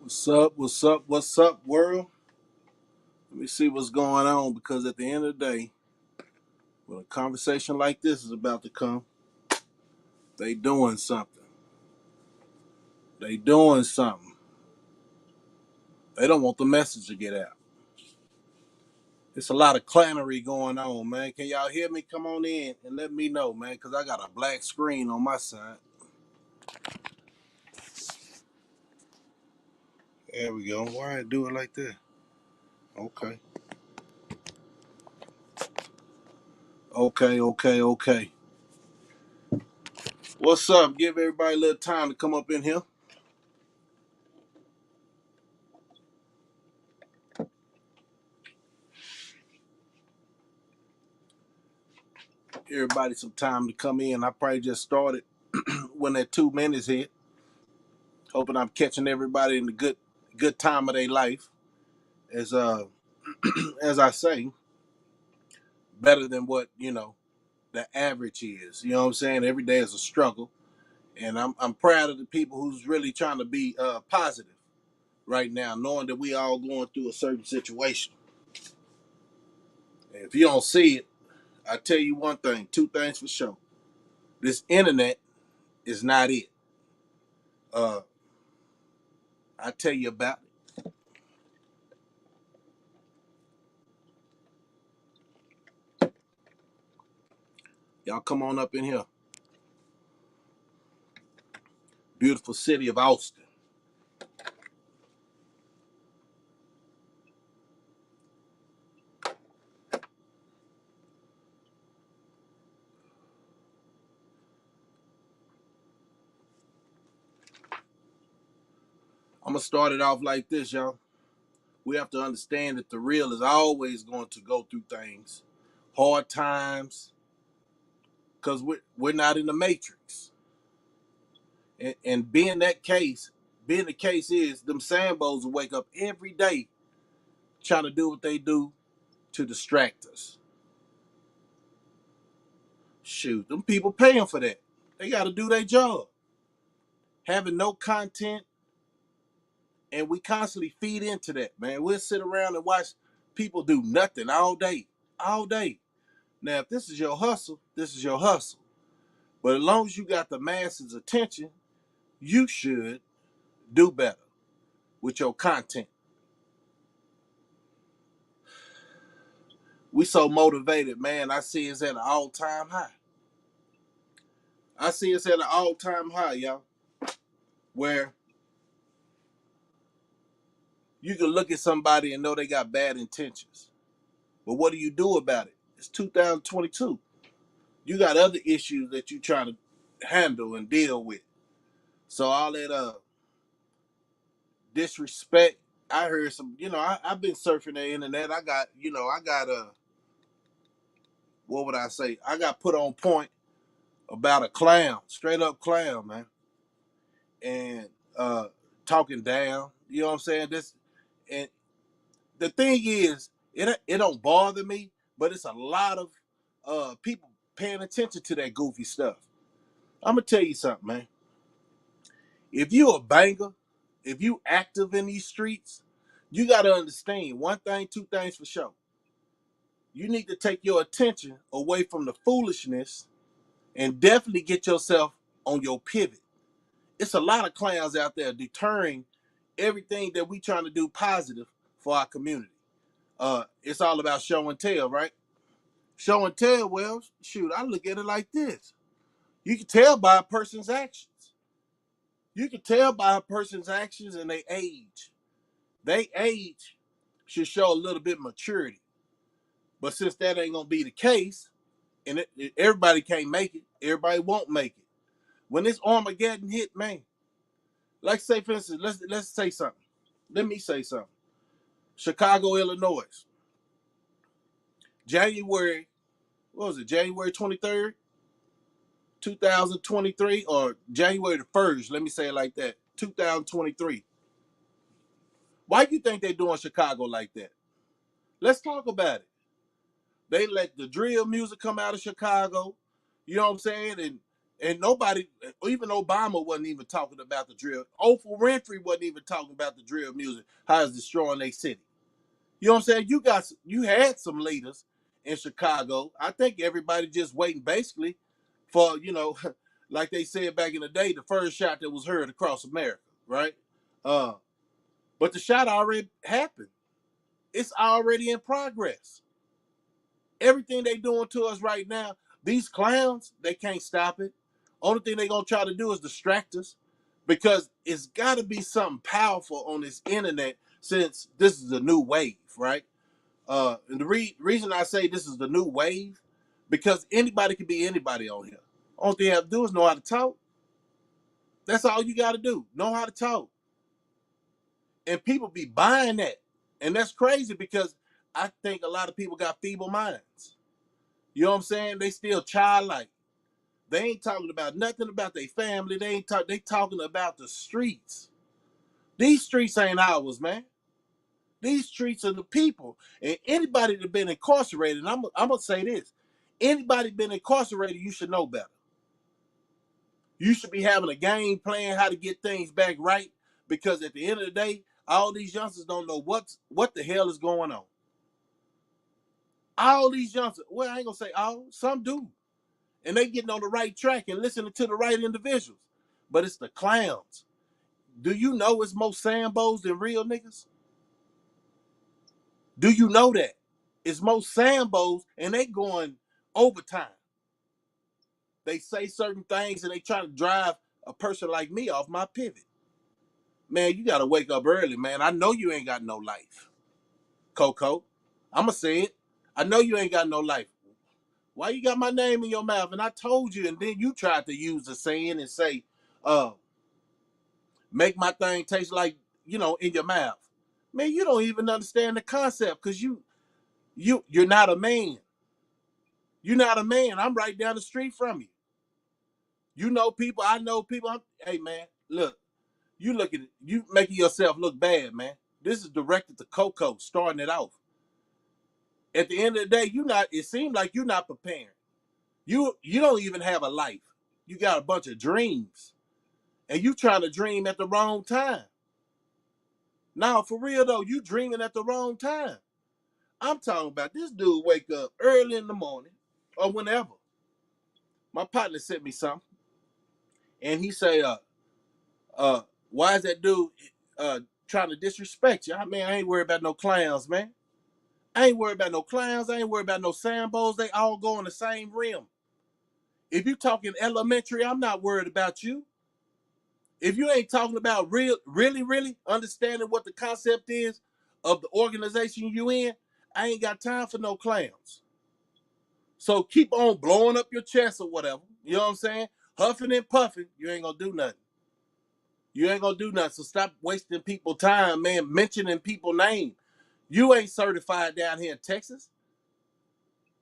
What's up? What's up? What's up, world? Let me see what's going on because at the end of the day, when a conversation like this is about to come, they doing something. They doing something. They don't want the message to get out. It's a lot of clannery going on, man. Can y'all hear me? Come on in and let me know, man, because I got a black screen on my side. There we go. Why I do it like that? Okay. Okay. What's up? Give everybody a little time to come up in here. Everybody some time to come in. I probably just started when that 2 minutes hit. Hoping I'm catching everybody in the good time of their life. As as I say, better than what the average is. You know what I'm saying? Every day is a struggle, and I'm proud of the people who's really trying to be positive right now, knowing that we all going through a certain situation. And if you don't see it, I tell you one thing, two things for sure. This internet is not it. Uh, I tell you about it. Y'all come on up in here. Beautiful city of Austin. I'm gonna start it off like this, y'all. We have to understand that the real is always going to go through things, hard times, because we're not in the matrix. And being the case is them Sambos will wake up every day trying to do what they do to distract us. Shoot, them people paying for that. They got to do their job. Having no content, and we constantly feed into that, man. We'll sit around and watch people do nothing all day, all day. Now, if this is your hustle, this is your hustle. But as long as you got the masses' attention, you should do better with your content. We so motivated, man. I see it's at an all-time high. I see it's at an all-time high, y'all. Where you can look at somebody and know they got bad intentions. But what do you do about it? It's 2022. You got other issues that you trying to handle and deal with. So all that disrespect, I heard some, I've been surfing the internet. I got what would I say? I got put on point about a clown, straight up clown, man, and talking down. You know what I'm saying? This and the thing is, it don't bother me, but it's a lot of people paying attention to that goofy stuff. I'm gonna tell you something, man. If you a banger, if you active in these streets, you gotta understand one thing, two things for sure. You need to take your attention away from the foolishness and definitely get yourself on your pivot. It's a lot of clowns out there deterring everything that we trying to do positive for our community. It's all about show and tell, right? Show and tell, well, shoot, I look at it like this. You can tell by a person's actions. You can tell by a person's actions and their age. They age should show a little bit of maturity. But since that ain't gonna be the case, and everybody can't make it, everybody won't make it. When this Armageddon hit, man, like say for instance, let's say something. Let me say something. Chicago, Illinois, January, what was it? January 23rd, 2023, or January the 1st. Let me say it like that. 2023. Why do you think they're doing Chicago like that? Let's talk about it. They let the drill music come out of Chicago. You know what I'm saying? And And nobody, even Obama wasn't even talking about the drill. Oprah Winfrey wasn't even talking about the drill music, how it's destroying their city. You know what I'm saying? You had some leaders in Chicago. I think everybody just waiting basically for, like they said back in the day, the first shot that was heard across America, right? Uh, but the shot already happened. It's already in progress. Everything they doing to us right now, these clowns, they can't stop it. Only thing they gonna try to do is distract us, because it's got to be something powerful on this internet, since this is a new wave, right? And the reason I say this is the new wave, because anybody can be anybody on here. All they have to do is know how to talk. That's all you got to do. Know how to talk. And people be buying that. And that's crazy, because I think a lot of people got feeble minds. You know what I'm saying? They still childlike. They ain't talking about nothing about their family. They talking about the streets. These streets ain't ours, man. These streets are the people. And anybody that been incarcerated, and I'm gonna say this: anybody been incarcerated, you should know better. You should be having a game plan how to get things back right, because at the end of the day, all these youngsters don't know what the hell is going on. All these youngsters, well, I ain't gonna say all, some do. And they getting on the right track and listening to the right individuals. But it's the clowns. Do you know it's more Sambos than real niggas? Do you know that? It's most Sambos, and they going overtime. They say certain things and they try to drive a person like me off my pivot. Man, you gotta wake up early, man. I know you ain't got no life, Coco. I'ma say it. I know you ain't got no life. Why you got my name in your mouth? And I told you, and then you tried to use the saying and say, uh, make my thing taste like, in your mouth. Man, you don't even understand the concept, because you're not a man. You're not a man. I'm right down the street from you. You know people, I know people. Hey man, look, you look at it, you making yourself look bad, man. This is directed to Coco, starting it off. At the end of the day, it seems like you're not preparing. You don't even have a life. You got a bunch of dreams. And you trying to dream at the wrong time. Now, for real though, you dreaming at the wrong time. I'm talking about this dude wake up early in the morning or whenever. My partner sent me something, and he say, uh, why is that dude trying to disrespect you? I ain't worried about no clowns, man. I ain't worried about no clowns. I ain't worried about no Sambos. They all go in the same rim. If you talking elementary, I'm not worried about you. If you ain't talking about really understanding what the concept is of the organization you in, I ain't got time for no clowns. So keep on blowing up your chest or whatever. You know what I'm saying? Huffing and puffing, you ain't gonna do nothing. You ain't gonna do nothing. So stop wasting people's time, man, mentioning people's name. You ain't certified down here in Texas.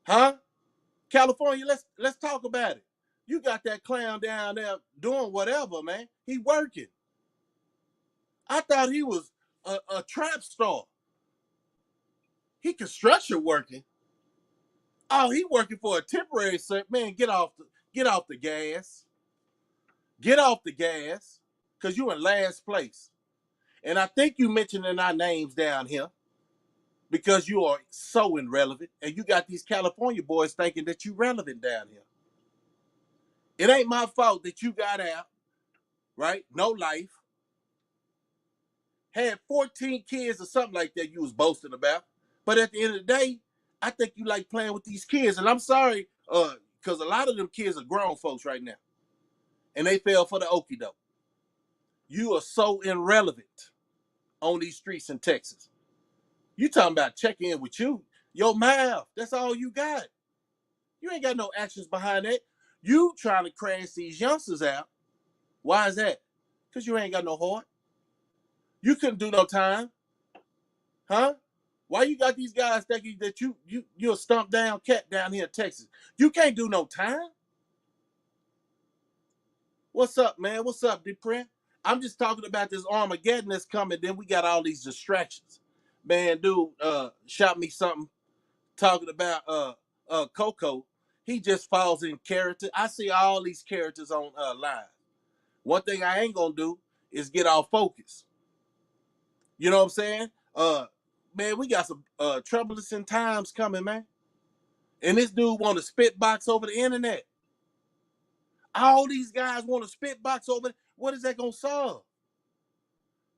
Huh? California, let's talk about it. You got that clown down there doing whatever, man. He working. I thought he was a trap star. He construction working. Oh, he working for a temporary set. Man, get off the gas. Get off the gas. Cause you in last place. And I think you mentioning our names down here, because you are so irrelevant. And you got these California boys thinking that you relevant down here. It ain't my fault that you got out, right? No life. Had 14 kids or something like that you was boasting about. But at the end of the day, I think you like playing with these kids. And I'm sorry, because a lot of them kids are grown folks right now. And they fell for the okie doke. You are so irrelevant on these streets in Texas. You talking about checking in with you. Your mouth. That's all you got. You ain't got no actions behind that. You trying to crash these youngsters out. Why is that? Because you ain't got no heart. You couldn't do no time. Huh? Why you got these guys thinking that you're a stump down cat down here in Texas? You can't do no time. What's up, man? What's up, Deprent? I'm just talking about this Armageddon that's coming. Then we got all these distractions. Man, dude, shot me something talking about Coco. He just falls in character. I see all these characters on live. One thing I ain't gonna do is get off focus. You know what I'm saying? Man, we got some troublesome times coming, man. And this dude want to spit box over the internet. All these guys want to spit box over. What is that gonna solve?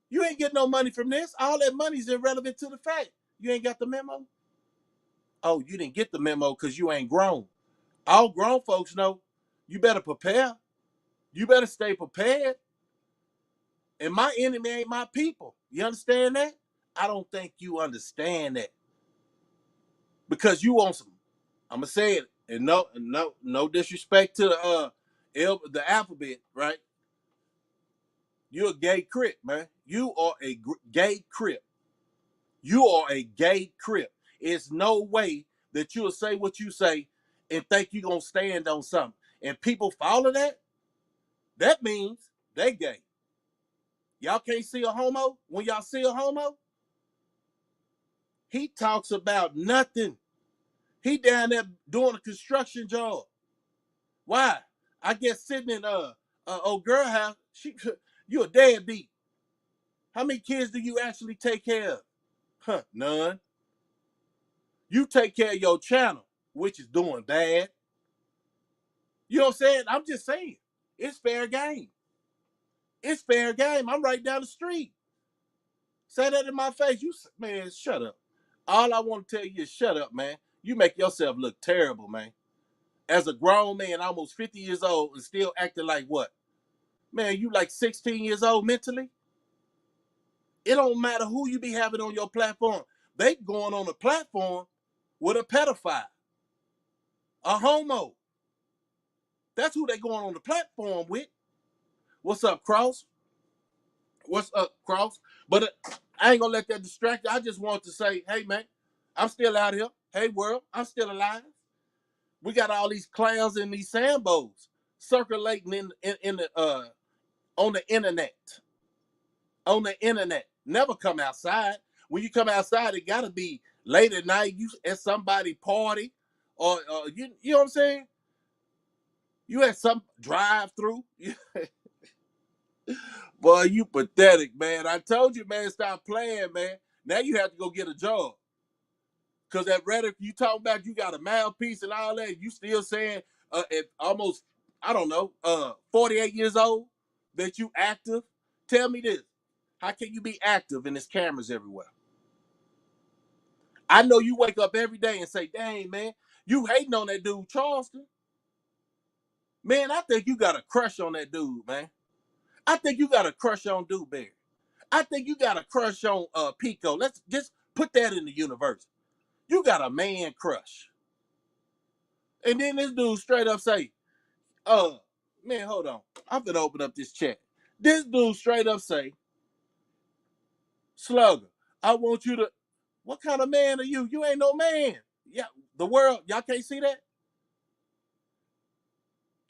You ain't getting no money from this. All that money's irrelevant to the fact. You ain't got the memo? Oh, you didn't get the memo because you ain't grown. All grown folks know you better prepare. You better stay prepared. And my enemy ain't my people. You understand that? I don't think you understand that. Because you want some, I'm gonna say it, and no disrespect to the alphabet, right? You're a gay crip, man. You are a gay crip. You are a gay crip. It's no way that you'll say what you say and think you're gonna stand on something. And people follow that, that means they gay. Y'all can't see a homo? When y'all see a homo, he talks about nothing. He down there doing a construction job. Why? I guess sitting in old girl house, you a deadbeat. How many kids do you actually take care of? Huh, none. You take care of your channel, which is doing bad. You know what I'm saying? I'm just saying. It's fair game. It's fair game. I'm right down the street. Say that in my face. You, man, shut up. All I want to tell you is shut up, man. You make yourself look terrible, man. As a grown man, almost 50 years old, and still acting like what? Man, you like 16 years old mentally? It don't matter who you be having on your platform. They going on a platform with a pedophile, a homo. That's who they going on the platform with. What's up, Cross? What's up, Cross? But I ain't gonna let that distract you. I just want to say, hey, man, I'm still out here. Hey, world, I'm still alive. We got all these clowns in these sandbows circulating in the on the internet. On the internet. Never come outside. When you come outside, it gotta be late at night. You at somebody party, or you know what I'm saying? You at some drive through. Boy, you pathetic, man. I told you, man, stop playing, man. Now you have to go get a job. Cause that rhetoric you talking about, you got a mouthpiece and all that. You still saying at almost, I don't know, 48 years old that you active. Tell me this. How can you be active and there's cameras everywhere? I know you wake up every day and say, dang, man, you hating on that dude, Charleston. Man, I think you got a crush on that dude, man. I think you got a crush on Dewberry. I think you got a crush on Pico. Let's just put that in the universe. You got a man crush. And then this dude straight up say, man, hold on. I'm gonna open up this chat. This dude straight up say, Slugger, I want you to, what kind of man are you? You ain't no man. Yeah, the world, y'all can't see that?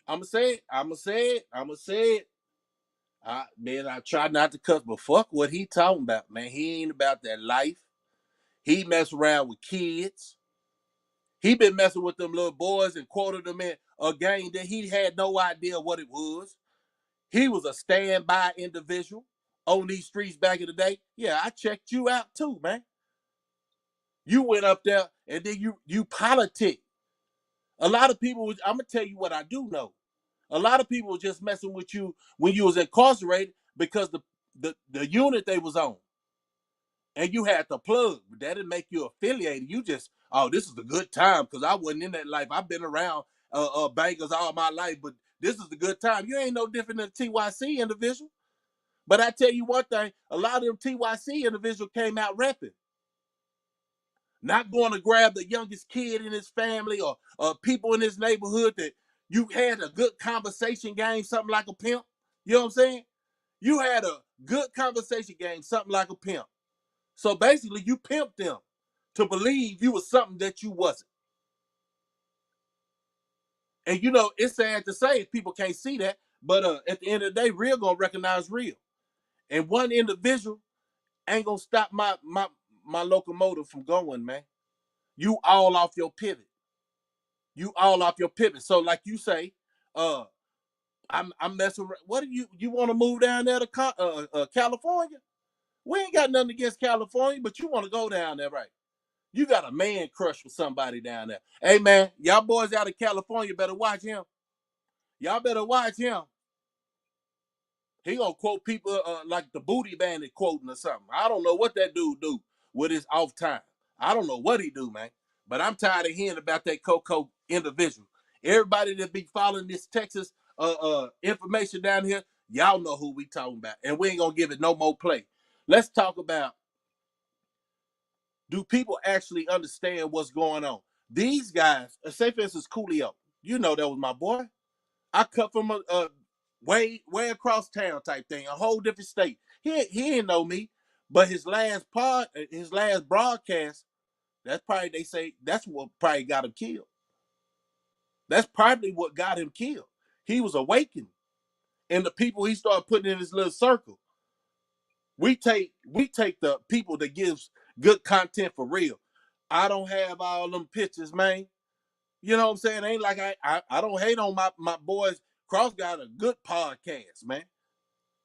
I'ma say it. I'ma say it. I'ma say it. Man, I try not to cuss, but fuck what he talking about, man. He ain't about that life. He mess around with kids. He been messing with them little boys and quoted them in a game that he had no idea what it was. He was a standby individual on these streets back in the day. Yeah, I checked you out too, man. You went up there and then you politic. A lot of people, I'm gonna tell you what I do know. A lot of people were just messing with you when you was incarcerated because the unit they was on. And you had to plug, but that didn't make you affiliated. You just, oh, this is a good time because I wasn't in that life. I've been around bangers all my life, but this is a good time. You ain't no different than a TYC individual. But I tell you one thing, a lot of them TYC individuals came out repping. Not going to grab the youngest kid in his family or people in his neighborhood that you had a good conversation game, something like a pimp. You know what I'm saying? You had a good conversation game, something like a pimp. So basically, you pimped them to believe you was something that you wasn't. And you know, it's sad to say if people can't see that, but at the end of the day, real gonna recognize real. And one individual ain't gonna stop my locomotive from going, man. You all off your pivot. you all off your pivot. So like you say, uh, I'm messing. What do you want to move down there to California? We ain't got nothing against California, but you want to go down there, right? You got a man crush with somebody down there. Hey man, y'all boys out of California better watch him. Y'all better watch him. He gonna quote people like the Booty Bandit quoting or something. I don't know what that dude do with his off time. I don't know what he do, man. But I'm tired of hearing about that Coco individual. Everybody that be following this Texas information down here, y'all know who we talking about, and we ain't gonna give it no more play. Let's talk about, do people actually understand what's going on? These guys, say for instance, Coolio, you know that was my boy. I cut from a way across town type thing, a whole different state. He didn't know me, but his last broadcast, that's probably, they say that's what probably got him killed. That's probably what got him killed. He was awakened, and the people he started putting in his little circle. We take the people that gives good content for real. I don't have all them pictures, man. You know what I'm saying? It ain't like I don't hate on my boys. Cross got a good podcast, man.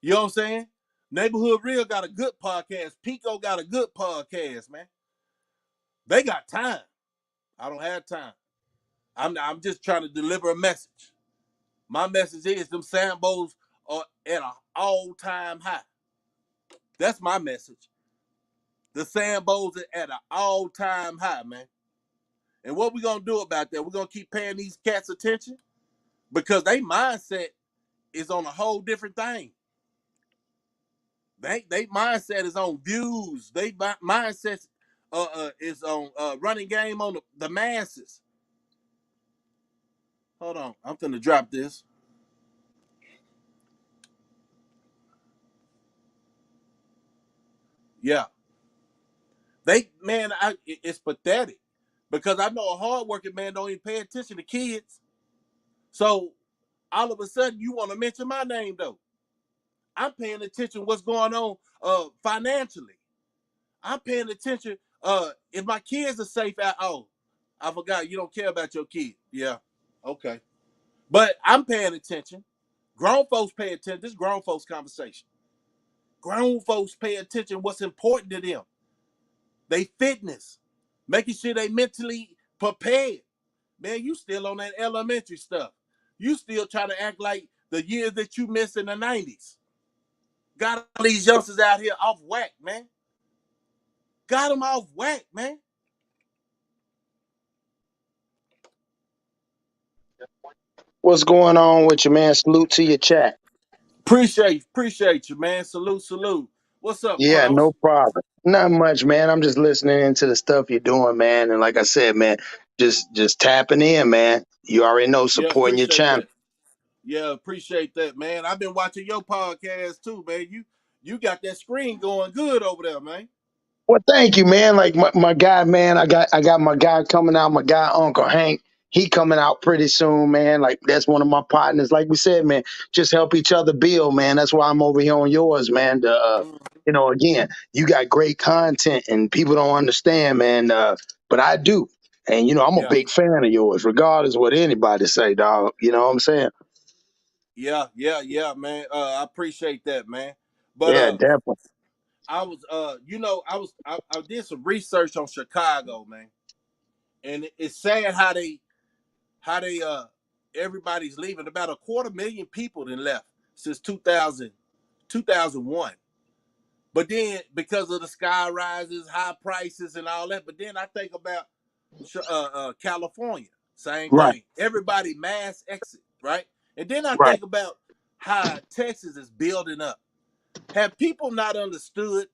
You know what I'm saying? Neighborhood Real got a good podcast. Pico got a good podcast, man. They got time. I don't have time. I'm just trying to deliver a message. My message is them Sambos are at an all-time high. That's my message. The Sambos are at an all-time high, man. And what we gonna do about that? We're gonna keep paying these cats attention because their mindset is on a whole different thing. They mindset is on views. They mindset is on running game on the masses. Hold on, I'm gonna drop this. Yeah, it's pathetic because I know a hardworking man don't even pay attention to kids. So all of a sudden you want to mention my name though. I'm paying attention to what's going on financially. I'm paying attention if my kids are safe out. Oh, I forgot you don't care about your kid. Yeah, okay. But I'm paying attention. Grown folks pay attention. This is grown folks conversation. Grown folks pay attention what's important to them. They fitness. Making sure they mentally prepared. Man, you still on that elementary stuff. You still trying to act like the years that you missed in the 90s. Got all these youngsters out here off whack, man. Got them off whack, man. What's going on with you, man? Salute to your chat. Appreciate you, man. Salute. What's up, Yeah, Kraus? no problem. Not much, man. I'm just listening into the stuff you're doing, man. And like I said, man, just tapping in, man. You already know, Yeah, supporting your appreciate channel. that. Yeah, appreciate that, man. I've been watching your podcast too, man. You got that screen going good over there, man. Well, thank you, man. Like my guy, man. I got my guy coming out. My guy, Uncle Hank. He coming out pretty soon, man. Like that's one of my partners. Like we said, man, just help each other build, man. That's why I'm over here on yours, man. Mm, Again, you got great content, and people don't understand, man. But I do, and I'm a yeah, big fan of yours, regardless of what anybody say, dog. You know what I'm saying? yeah, man. I appreciate that, man. But Yeah, definitely. I did some research on Chicago, man, and it's sad how they everybody's leaving. About a quarter million people then left since 2001. But then because of the sky rises, high prices, and all that. But then I think about California, same Right, thing. Everybody mass exit, right? And then I right. think about how Texas is building up. Have people not understood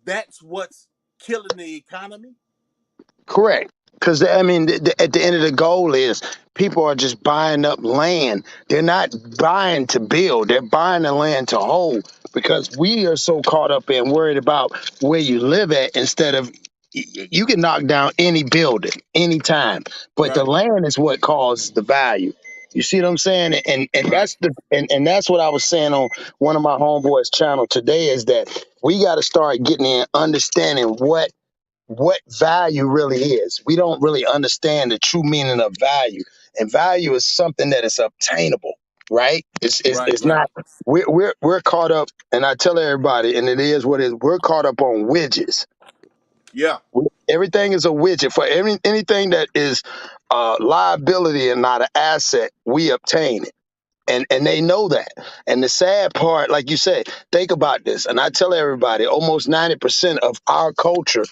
that's what's killing the economy? Correct. Because I mean, at the end of the goal is people are just buying up land. They're not buying to build. They're buying the land to hold because we are so caught up in worried about where you live at instead of you can knock down any building anytime, but the Right, land is what causes the value. You see what I'm saying? And right, and that's what I was saying on one of my homeboys' channel today is that we got to start getting in understanding what value really is. We don't really understand the true meaning of value. and value is something that is obtainable, right? Right, It's right. not. We're caught up, and I tell everybody, and it is what it is. We're caught up on widgets. Yeah. Everything is a widget for anything that is liability and not an asset. We obtain it. And they know that. And the sad part, like you said, think about this. And I tell everybody, almost 90% of our culture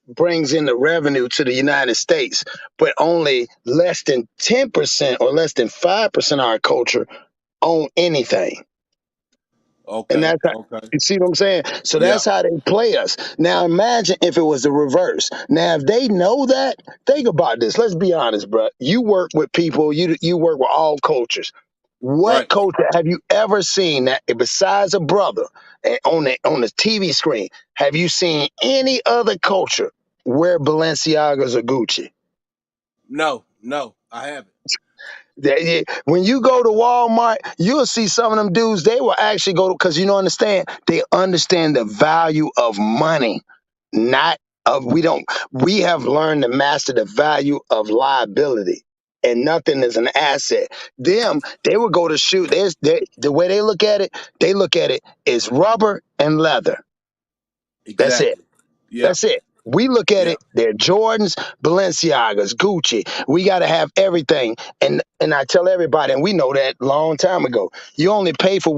brings in the revenue to the United States, but only less than 10% or less than 5% of our culture own anything. And Okay. that's how, Okay. you see what I'm saying? So Yeah. that's how they play us. Now imagine if it was the reverse. Now if they know that, think about this. Let's be honest, bro. You work with people. You work with all cultures. What Right. culture have you ever seen that besides a brother on the TV screen? Have you seen any other culture wear Balenciagas or Gucci? No, no, I haven't. When you go to Walmart, you'll see some of them dudes. They will actually go to because understand. They understand the value of money, not of we don't. We have learned to master the value of liability, and nothing is an asset. They will go to shoot. The way they look at it is rubber and leather. That's it. Exactly. Yeah. That's it. We look at Yeah. it, they're Jordans, Balenciagas, Gucci. We got to have everything. And I tell everybody, and we know that long time ago, you only pay for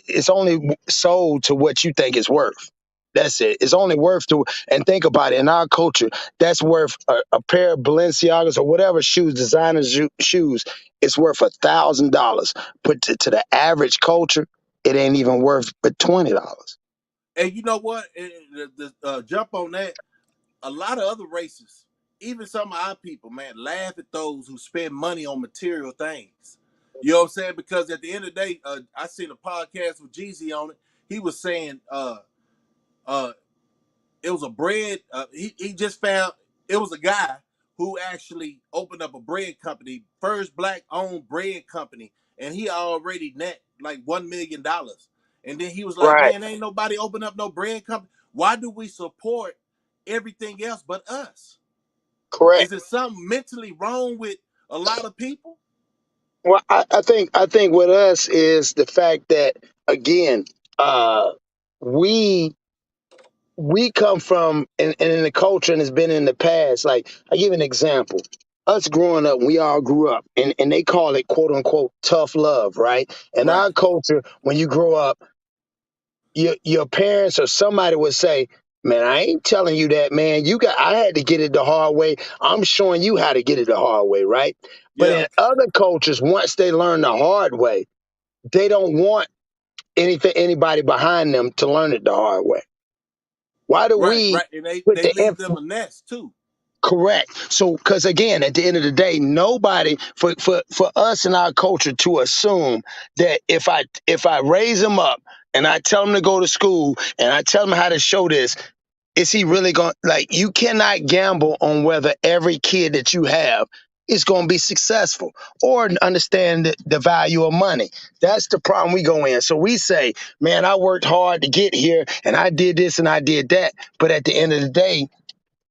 it's only sold to what you think it's worth. That's it. It's only worth to, and think about it, in our culture, that's worth a pair of Balenciagas or whatever shoes, shoes, it's worth $1,000. But to the average culture, it ain't even worth but $20. And you know what? Jump on that. A lot of other races, even some of our people, man, laugh at those who spend money on material things. You know what I'm saying? Because at the end of the day, I seen a podcast with Jeezy on it. He was saying, uh, it was a bread. He just found it was a guy who actually opened up a bread company, first black owned bread company, and he already net like $1 million. And then he was like, Right. "Man, ain't nobody open up no bread company. Why do we support everything else but us? Correct. Is there something mentally wrong with a lot of people?" Well, I think with us is the fact that again, uh, we we come from and in the culture and it's been in the past. Like I give an example. Us growing up, we all grew up, and they call it quote unquote tough love, right? In Right. our culture, when you grow up, your parents or somebody would say, "Man, I ain't telling you that, man. I had to get it the hard way. I'm showing you how to get it the hard way, right?" But Yeah. in other cultures, once they learn the hard way, they don't want anybody behind them to learn it the hard way. Why do Right. we Right. And they put they the leave them a nest too. correct? So, because again, at the end of the day, nobody for us in our culture to assume that if I raise them up and I tell them to go to school and I tell them how to show this, is he really going like you cannot gamble on whether every kid that you have is going to be successful or understand the value of money. That's the problem we go in. So we say, man, I worked hard to get here and I did this and I did that. But at the end of the day,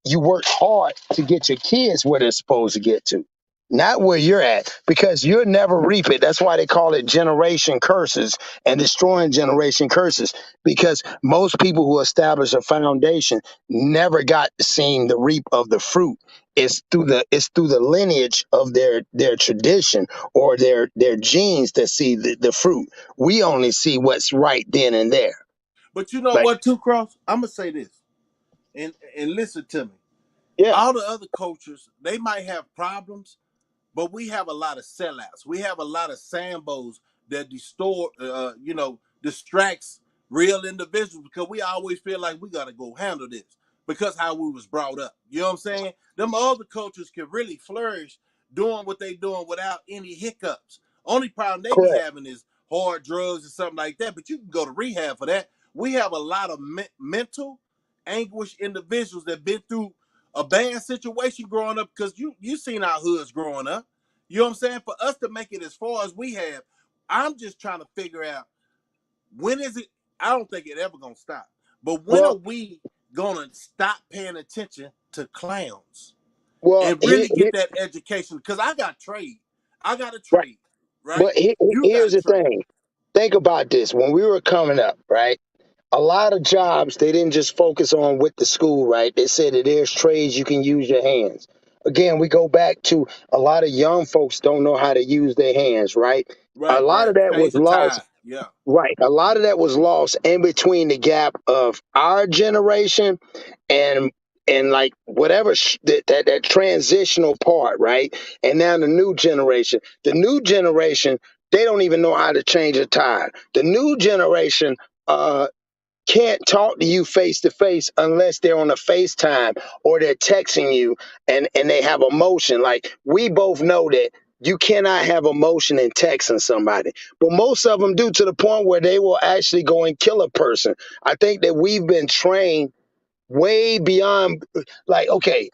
you work hard to get your kids where they're supposed to get to, not where you're at, because you'll never reap it. That's why they call it generation curses and destroying generation curses, because most people who establish a foundation never got to seeing the reap of the fruit. It's through the lineage of their tradition or their genes that see the fruit. We only see what's right then and there. But you know Like, what, Two Cross? I'm gonna say this, and listen to me. yeah, All the other cultures, they might have problems, but we have a lot of sellouts. We have a lot of Sambos that distracts real individuals because we always feel like we gotta go handle this because how we was brought up. You know what I'm saying? Them other cultures can really flourish doing what they doing without any hiccups. Only problem they be correct. having is hard drugs or something like that. But you can go to rehab for that. We have a lot of mental anguish individuals that been through a bad situation growing up because you seen our hoods growing up. You know what I'm saying? For us to make it as far as we have, I'm just trying to figure out when is it. I don't think it ever gonna stop. But when are Well, we gonna stop paying attention to clowns? Well, and really get that education. Because I got trade. I got a right. trade, right? But You got here's a the trade. thing. Think about this. When we were coming up, right? A lot of jobs, they didn't just focus on with the school, right? They said that there's trades you can use your hands. Again, we go back to a lot of young folks don't know how to use their hands, right? A Right, lot right. of that was Change the lost. tide. Yeah. Right. A lot of that was lost in between the gap of our generation and like whatever that transitional part, right? And now the new generation. The new generation, they don't even know how to change a tire. The new generation can't talk to you face to face unless they're on a FaceTime or they're texting you and they have emotion. Like we both know that you cannot have emotion in texting somebody, but most of them do to the point where they will actually go and kill a person. I think that we've been trained way beyond, like, okay,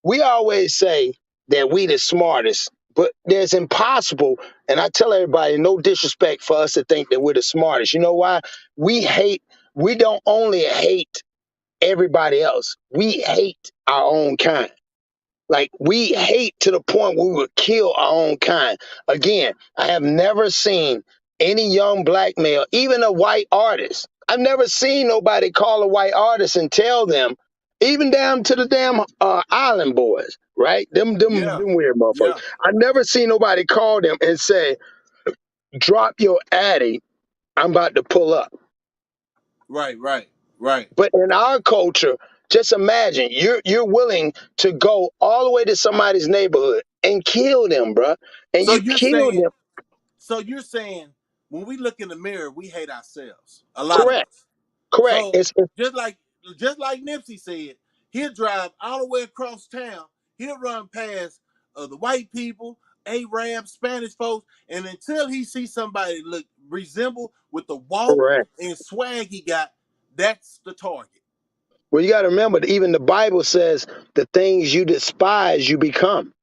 we always say that we the smartest, but there's impossible. And I tell everybody, no disrespect for us to think that we're the smartest. You know why? We hate, we don't only hate everybody else, we hate our own kind. Like we hate to the point where we would kill our own kind. Again, I have never seen any young black male, even a white artist. I've never seen nobody call a white artist and tell them, even down to the damn island boys, right? Yeah. Them weird motherfuckers. Yeah. I've never seen nobody call them and say, "Drop your addy, I'm about to pull up." Right, right, right. But in our culture, just imagine you're willing to go all the way to somebody's neighborhood and kill them, bruh. And So you you're kill saying, them. so you're saying when we look in the mirror, we hate ourselves. A lot of Correct. us. Correct. So It's just like just like Nipsey said, he'll drive all the way across town. He'll run past the white people, Arabs, Spanish folks, and until he sees somebody look resemble with the walk correct. and swag he got, that's the target. Well, you got to remember that even the Bible says the things you despise, you become.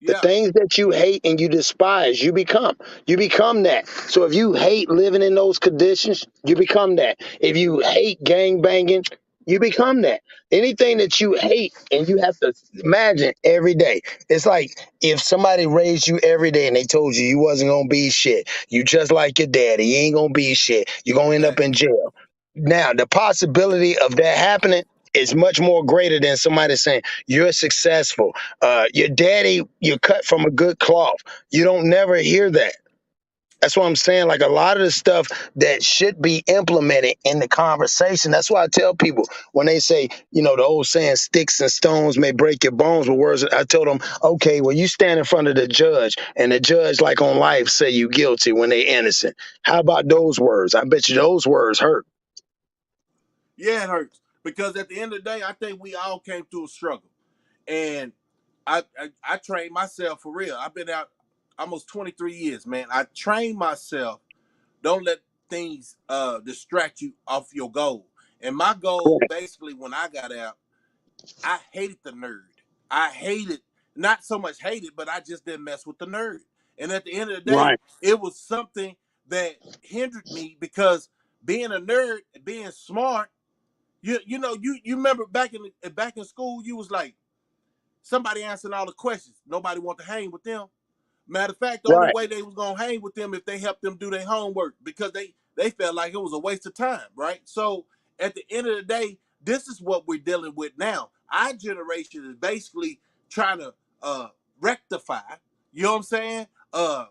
The Yeah, things that you hate and you despise, you become. You become that. So if you hate living in those conditions, you become that. If you hate gang banging, you become that. Anything that you hate and you have to imagine every day. It's like if somebody raised you every day and they told you you wasn't gonna be shit. You just like your daddy. You ain't gonna be shit. You're gonna end up in facts. jail. Now the possibility of that happening is much more greater than somebody saying you're successful. Your daddy, you're cut from a good cloth. You don't never hear that. That's what I'm saying. Like a lot of the stuff that should be implemented in the conversation. That's why I tell people when they say, the old saying, sticks and stones may break your bones with words. I told them, okay, well, you stand in front of the judge and the judge, like on life, say you guilty when they innocent. How about those words? I bet you those words hurt. Yeah, it hurts because at the end of the day, I think we all came through a struggle, and I trained myself for real. I've been out almost 23 years, man. I trained myself. Don't let things distract you off your goal. And my goal, Correct. basically, when I got out, I hated the nerd. I hated, not so much hated, but I just didn't mess with the nerd. And at the end of the day, Right. it was something that hindered me because being a nerd, being smart, you remember back in school, you was like somebody answering all the questions. Nobody want to hang with them. Matter of fact, the only Right. way they was gonna hang with them if they helped them do their homework because they felt like it was a waste of time, right? So at the end of the day, this is what we're dealing with now. Our generation is basically trying to rectify. You know what I'm saying?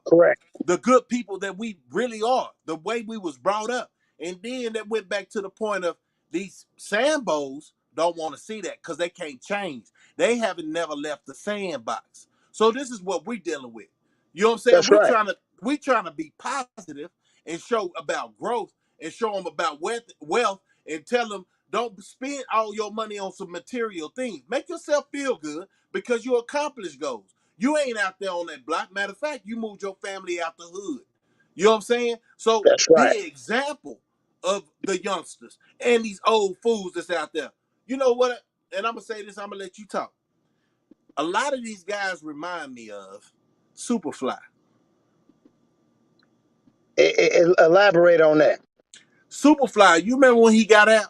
Correct. The good people that we really are, the way we was brought up. And then that went back to the point of these Sambos don't want to see that because they can't change. They haven't never left the sandbox. So this is what we're dealing with. You know what I'm saying? That's right. We trying to be positive and show about growth and show them about wealth and tell them don't spend all your money on some material things. Make yourself feel good because you accomplish goals. You ain't out there on that block. Matter of fact, you moved your family out the hood. You know what I'm saying? So That's be right. an example of the youngsters and these old fools that's out there. You know what? And I'm gonna say this. I'm gonna let you talk. A lot of these guys remind me of Superfly. Elaborate on that. Superfly. You remember when he got out?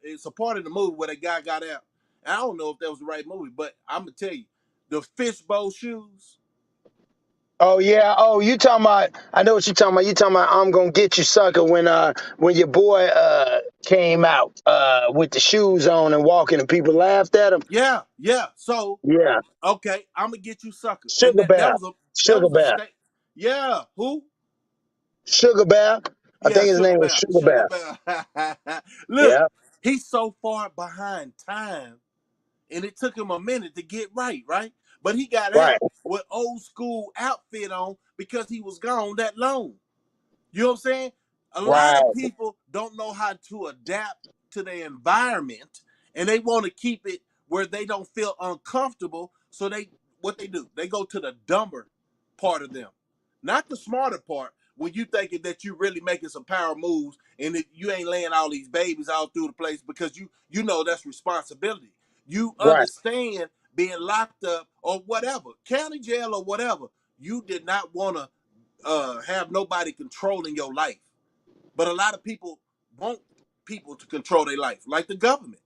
It's a part of the movie where the guy got out, And I don't know if that was the right movie, but I'm gonna tell you, the fishbowl shoes. Oh yeah. Oh, you talking about? I know what you talking about. You talking about? I'm gonna get you, sucker. When your boy came out with the shoes on and walking, and people laughed at him. Yeah, yeah. So Yeah. okay, I'm gonna get you sucker, and Sugar that Bear. was a that Sugar was a Bear. state. Yeah, who? Sugar Bear. I Yeah, think his Sugar name was Bear. Sugar Sugar Bear. Bear. Look, Yeah. he's so far behind time, and it took him a minute to get right, right? But he got Right. out with old school outfit on because he was gone that long. You know what I'm saying? A lot of Right. people don't know how to adapt to their environment, and they want to keep it where they don't feel uncomfortable. So what they do, they go to the dumber part of them, not the smarter part. When you thinking that you really making some power moves and that you ain't laying all these babies all through the place because you know that's responsibility. You Right. understand being locked up or whatever, county jail or whatever. You did not want to have nobody controlling your life. But a lot of people want people to control their life, like the government.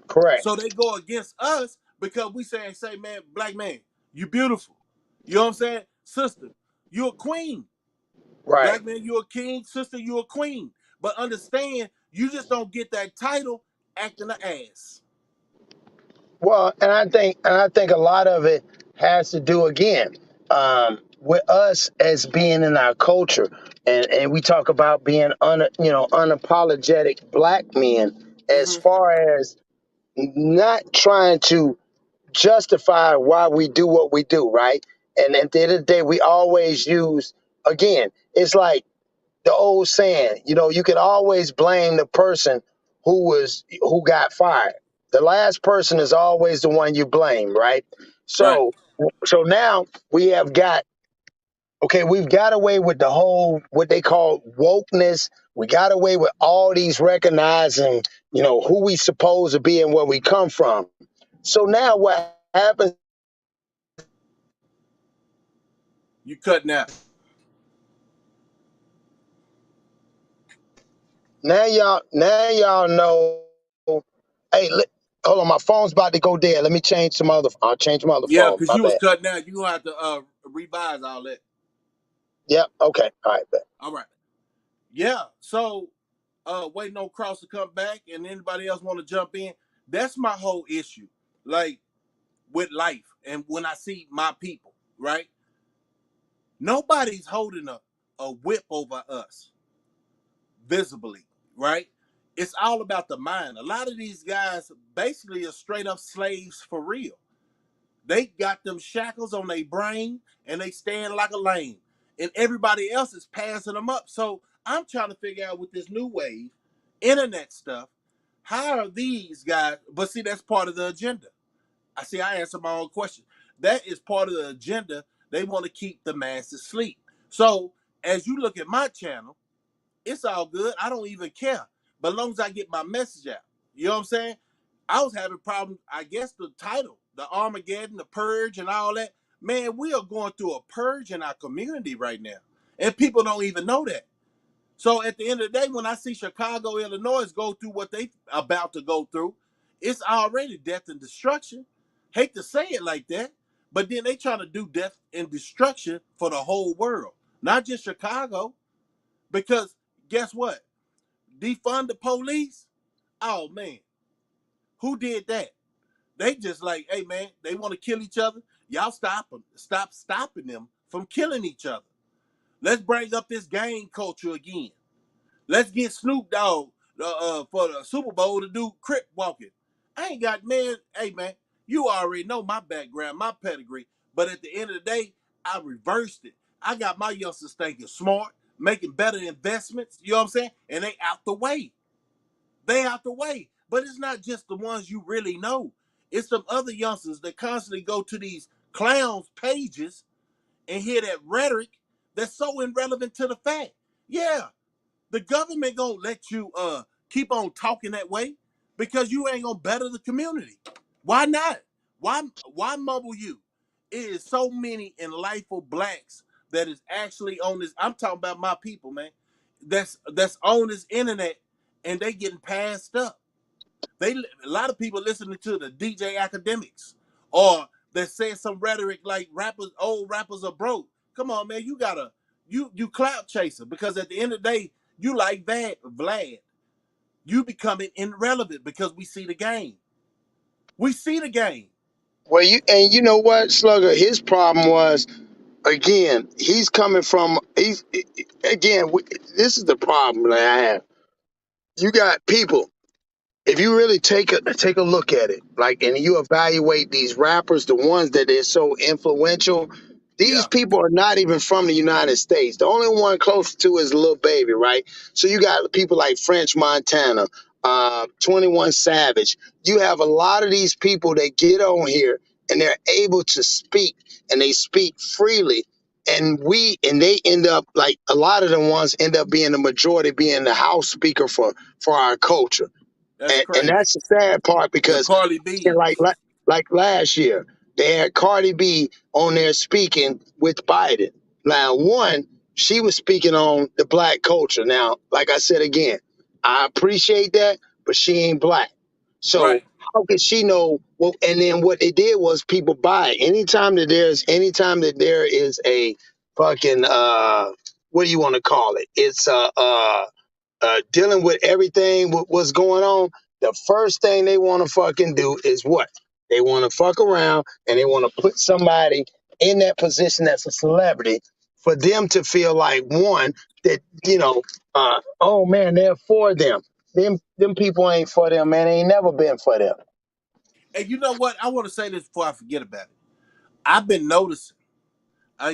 Correct. So they go against us because we say, man, black man, you beautiful. You know what I'm saying? Sister, you a queen. Right. Black man, you a king. Sister, you a queen. But understand, you just don't get that title acting an ass. Well, and I think a lot of it has to do again with us as being in our culture, and we talk about being unapologetic black men as Mm-hmm. far as not trying to justify why we do what we do, right? And at the end of the day, we always use again. It's like the old saying, you can always blame the person who got fired. The last person is always the one you blame, right? Right. So now we've got away with the whole what they call wokeness. We got away with all these recognizing, who we supposed to be and where we come from. So now what happens You cutting out. now y'all know. Hey, hold on, my phone's about to go dead. Let me change some other. I'll change my other Yeah, phone. because My you was bad. cutting out. You gonna have to revise all that. Yep. Okay. All right. Bet. All right. Yeah. So waiting on Cross to come back and anybody else want to jump in. That's my whole issue. Like with life and when I see my people, right? Nobody's holding a whip over us visibly, right? It's all about the mind. A lot of these guys basically are straight up slaves for real. They got them shackles on their brain and they stand like a lame. And everybody else is passing them up. So I'm trying to figure out with this new wave, internet stuff, how are these guys? But see, that's part of the agenda. I answer my own question. That is part of the agenda. They want to keep the masses asleep. So as you look at my channel, it's all good. I don't even care. But as long as I get my message out. You know what I'm saying? I was having problems, I guess the title, the Armageddon, the Purge, and all that. Man, we are going through a purge in our community right now. And people don't even know that. So at the end of the day, when I see Chicago, Illinois go through what they about to go through, it's already death and destruction. Hate to say it like that, but then they trying to do death and destruction for the whole world, not just Chicago. Because guess what? Defund the police. Oh man, who did that? They just like, hey man, they want to kill each other. Y'all stop them. Stop stopping them from killing each other. Let's bring up this gang culture again. Let's get Snoop Dogg for the Super Bowl to do crip walking. I ain't got man. Hey man, you already know my background, my pedigree. But at the end of the day, I reversed it. I got my youngsters thinking smart, making better investments. You know what I'm saying? And they out the way. They out the way. But it's not just the ones you really know. It's some other youngsters that constantly go to these clowns pages and hear that rhetoric that's so irrelevant to the fact. Yeah, the government gonna let you keep on talking that way because you ain't gonna better the community. Why not? Why mumble you? It is so many enlightful blacks that is actually on this. I'm talking about my people, man. That's on this internet and they getting passed up. They a lot of people listening to the DJ academics or that say some rhetoric like rappers, old rappers are broke. Come on, man, you gotta you clout chaser because at the end of the day, you like that Vlad. You becoming irrelevant because we see the game. We see the game. Well, you know what, Slugger? His problem was, again, he's coming from he's again. This is the problem that I have. You got people. If you really take a look at it, like, and you evaluate these rappers, the ones that are so influential, these Yeah, people are not even from the United States. The only one close to is Lil Baby, right? So you got people like French Montana, 21 Savage. You have a lot of these people that get on here and they're able to speak, and they speak freely. And they end up, like, a lot of the ones end up being the majority, being the house speaker for our culture. that's And crazy. that's the sad part, The because Carly like B's. like last year, they had Cardi B on there speaking with Biden. Now, one, she was speaking on the black culture. Now, like I said again, I appreciate that, but she ain't black. So Right. how could she know? Well, and then what they did was people buy it. Anytime that there is a fucking what do you want to call it? It's dealing with everything what's going on, the first thing they want to fucking do is what? They want to fuck around and they want to put somebody in that position that's a celebrity for them to feel like, one, that, oh man, they're for them. Them people ain't for them, man. They ain't never been for them. And you know what? I want to say this before I forget about it. I've been noticing. I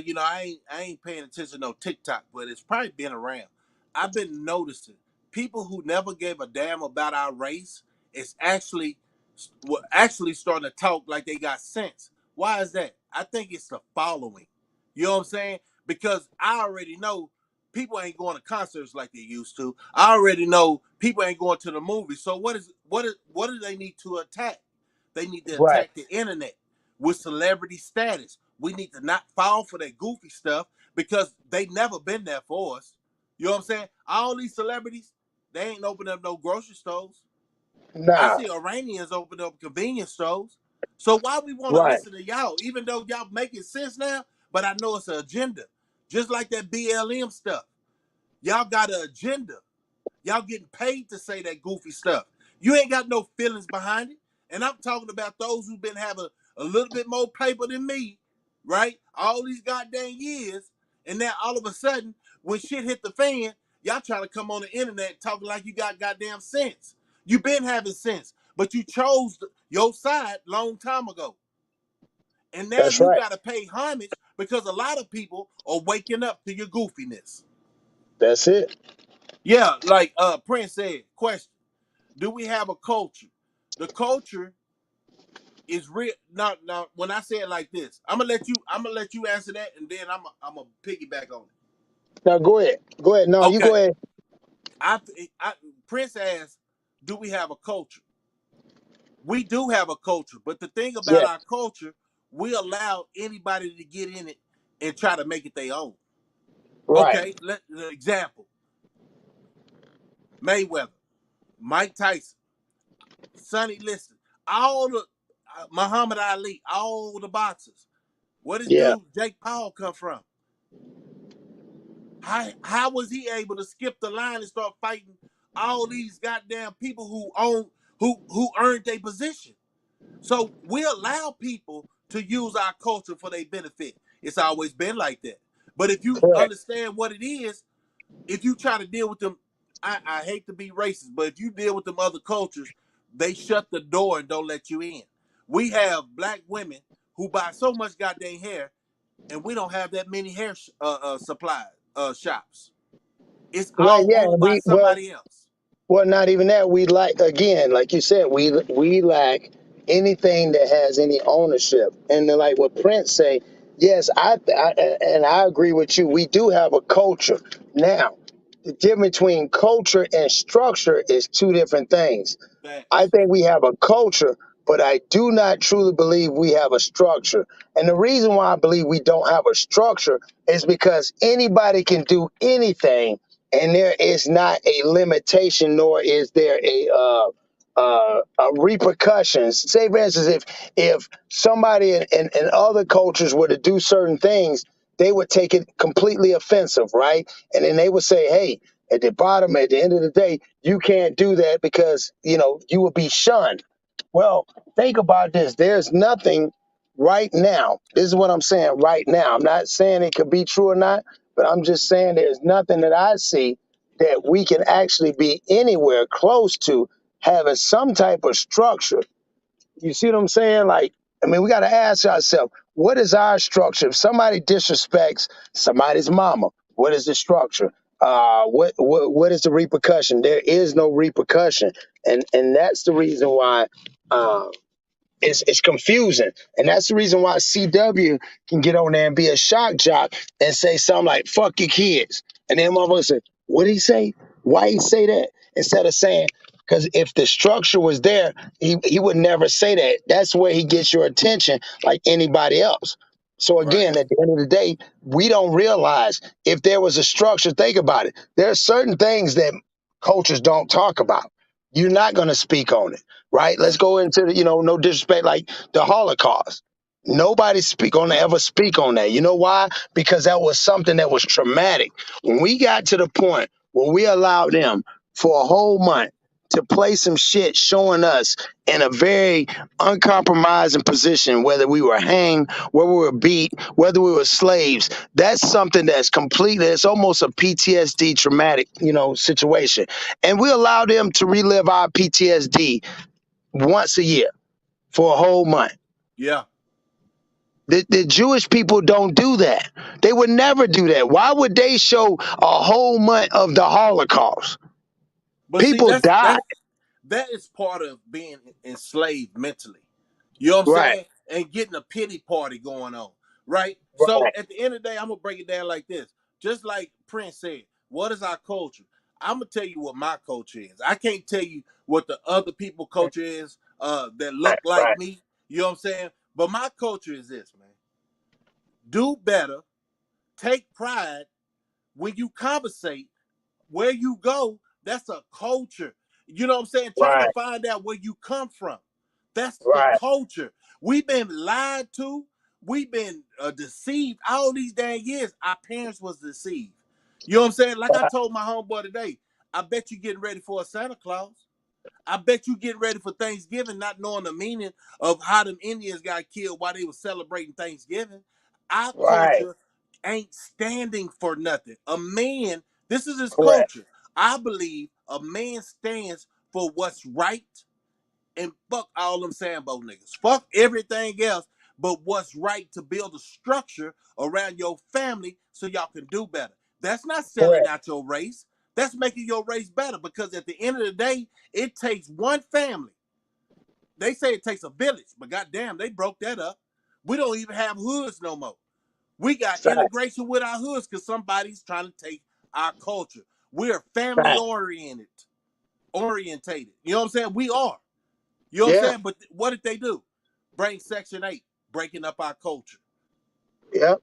ain't paying attention to no TikTok, but it's probably been around. I've been noticing people who never gave a damn about our race is actually starting to talk like they got sense. Why is that? I think it's the following. You know what I'm saying? Because I already know people ain't going to concerts like they used to. I already know people ain't going to the movies. So what do they need to attack? They need to Right. attack the internet with celebrity status. We need to not fall for that goofy stuff because they never been there for us. You know what I'm saying? All these celebrities, they ain't open up no grocery stores. I Nah. see Iranians open up convenience stores. So why we want to Right. listen to y'all, even though y'all making sense now? But I know it's an agenda, just like that BLM stuff. Y'all got an agenda. Y'all getting paid to say that goofy stuff. You ain't got no feelings behind it. And I'm talking about those who've been having a little bit more paper than me, right? All these goddamn years. And now all of a sudden, when shit hit the fan, y'all trying to come on the internet talking like you got goddamn sense. You been having sense, but you chose your side long time ago. And now That's you right. got to pay homage because a lot of people are waking up to your goofiness. That's it. Yeah, like Prince said, question. Do we have a culture? The culture is real. Now, when I say it like this, I'm gonna let you answer that, and then I'm gonna piggyback on it. Now go ahead. Go ahead. No, you Okay, go ahead. I, I Prince asked, do we have a culture? We do have a culture, but the thing about Yeah. our culture, we allow anybody to get in it and try to make it their own. Right. Okay, example: Mayweather, Mike Tyson, Sonny Liston, all the Muhammad Ali, all the boxers. Where this Yeah. dude Jake Paul come from? How was he able to skip the line and start fighting all these goddamn people who earned their position? So we allow people to use our culture for their benefit. It's always been like that. But if you Correct. understand what it is, if you try to deal with them, I hate to be racist, but if you deal with them other cultures, they shut the door and don't let you in. We have black women who buy so much goddamn hair, and we don't have that many hair supply shops. It's Well, all yeah. owned by Well, somebody else. well, not even that. We lack, again, like you said, we lack anything that has any ownership. And then, like what Prince say, yes, and I agree with you. We do have a culture. Now, the difference between culture and structure is two different things. I Facts. think we have a culture, but I do not truly believe we have a structure. And the reason why I believe we don't have a structure is because anybody can do anything, and there is not a limitation, nor is there repercussions. Say, for instance, if somebody in other cultures were to do certain things, they would take it completely offensive, right? And then they would say, "Hey, at the bottom, at the end of the day, you can't do that because you will be shunned." Well, think about this. There's nothing right now. This is what I'm saying right now. I'm not saying it could be true or not, but I'm just saying there's nothing that I see that we can actually be anywhere close to having some type of structure. You see what I'm saying? Like, I mean, we got to ask ourselves, what is our structure? If somebody disrespects somebody's mama, what is the structure? What is the repercussion? There is no repercussion, and that's the reason why. Uh, it's confusing. And that's the reason why CW can get on there and be a shock jock and say something like, fuck your kids. And then motherfucker say, what did he say? Why he say that? Instead of saying, because if the structure was there, he would never say that. That's where he gets your attention like anybody else. So Right. again, at the end of the day, we don't realize if there was a structure, think about it. There are certain things that cultures don't talk about. You're not going to speak on it, right? Let's go into the, no disrespect, like the Holocaust. Nobody gonna ever speak on that. You know why? Because that was something that was traumatic. When we got to the point where we allowed them for a whole month to play some shit showing us in a very uncompromising position, whether we were hanged, whether we were beat, whether we were slaves, that's something that's completely, it's almost a PTSD traumatic, situation. And we allow them to relive our PTSD once a year for a whole month. Yeah. The Jewish people don't do that. They would never do that. Why would they show a whole month of the Holocaust? But see, People died. that is part of being enslaved mentally. You know what I'm Right, saying? And getting a pity party going on, right? So right, at the end of the day, I'm gonna break it down like this. Just like Prince said, what is our culture? I'm gonna tell you what my culture is. I can't tell you what the other people culture is that look right, like right, me. You know what I'm saying? But my culture is this, man. Do better, take pride when you conversate where you go, that's a culture. You know what I'm saying? Trying to right, find out where you come from. That's the right, culture. We've been lied to. We've been deceived all these dang years. Our parents was deceived. You know what I'm saying? Like I told my homeboy today, I bet you getting ready for a Santa Claus. I bet you getting ready for Thanksgiving, not knowing the meaning of how them Indians got killed while they were celebrating Thanksgiving. Our right. culture ain't standing for nothing. A man, this is his Correct. culture. I believe a man stands for what's right and fuck all them Sambo niggas. Fuck everything else but what's right to build a structure around your family so y'all can do better. That's not selling Correct. out your race. That's making your race better because at the end of the day, it takes one family. They say it takes a village, but goddamn, they broke that up. We don't even have hoods no more. We got Fact. integration with our hoods because somebody's trying to take our culture. We're family Fact. orientated. You know what I'm saying? We are. You know what I'm Yeah. saying? But what did they do? Bring Section 8, breaking up our culture. Yep.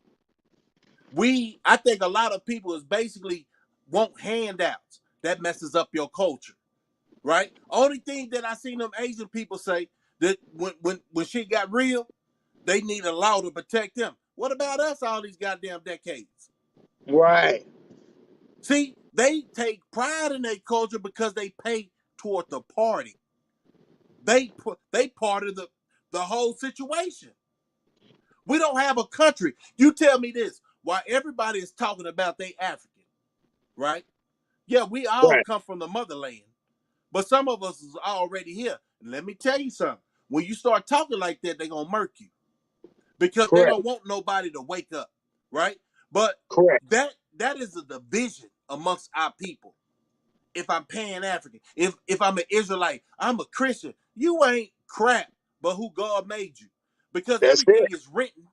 I think a lot of people is basically want handouts. That messes up your culture, right? Only thing that I seen them Asian people say that when shit got real, they need a law to protect them. What about us all these goddamn decades? Right. See, they take pride in their culture because they pay toward the party. They part of the whole situation. We don't have a country. You tell me this. While everybody is talking about they African, right? Yeah, we all Right. come from the motherland, but some of us is already here. And let me tell you something. When you start talking like that, they're gonna murk you because they Correct. don't want nobody to wake up, right? But Correct. that is a division amongst our people. If I'm Pan African, if I'm an Israelite, I'm a Christian. You ain't crap, but who God made you, because That's it. everything is written.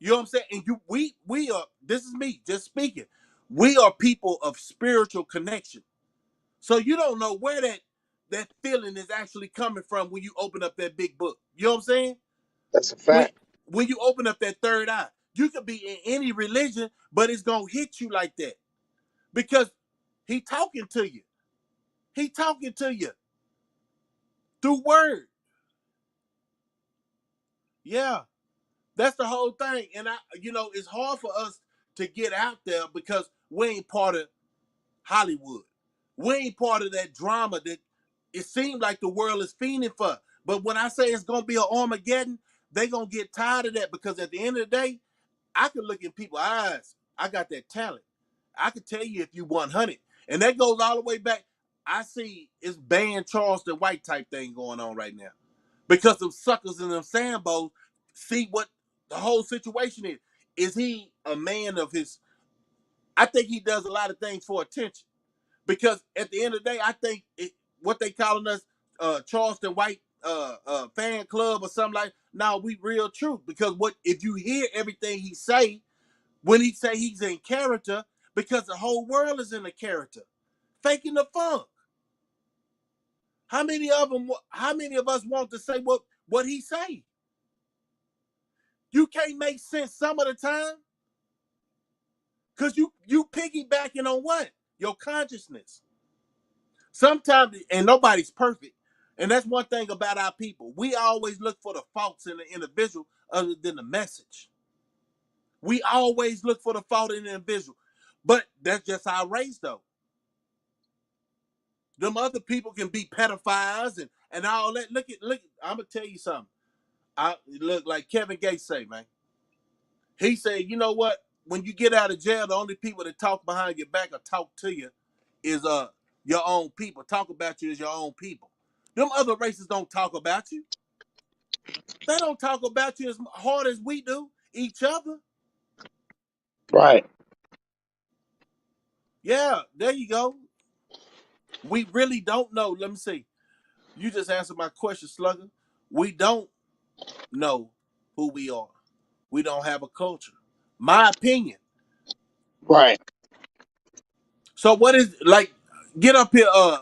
You know what I'm saying? And we are. This is me just speaking. We are people of spiritual connection. So you don't know where that feeling is actually coming from when you open up that big book. You know what I'm saying? That's a When fact. when you open up that third eye, you could be in any religion, but it's gonna hit you like that because he talking to you. He talking to you. through word. Yeah, that's the whole thing. And it's hard for us to get out there because we ain't part of Hollywood. We ain't part of that drama that it seems like the world is fiending for. But when I say it's gonna be an Armageddon, they gonna get tired of that because at the end of the day, I can look in people's eyes. I got that talent. I can tell you if you 100. And that goes all the way back. I see it's banned Charleston White type thing going on right now. Because them suckers and them Sambos see what the whole situation is. Is he a man of his? I think he does a lot of things for attention. Because at the end of the day, I think what they calling us Charleston White fan club or something like. Now we real truth because what if you hear everything he say when he say he's in character because the whole world is in the character, faking the funk. How many of them? How many of us want to say what he say? You can't make sense some of the time because you piggybacking on what your consciousness. Sometimes, and nobody's perfect. And that's one thing about our people. We always look for the faults in the individual other than the message. We always look for the fault in the individual. But that's just our race, though. Them other people can be pedophiles and all that. Look, I'm going to tell you something. I look like Kevin Gates say, man. He said, you know what? When you get out of jail, the only people that talk behind your back or talk to you is your own people. Talk about you as your own people. Them other races don't talk about you. They don't talk about you as hard as we do each other. Right. Yeah, there you go. We really don't know. Let me see. You just answered my question, Slugger. We don't know who we are. We don't have a culture. My opinion. Right. So what is like? Get up here, uh,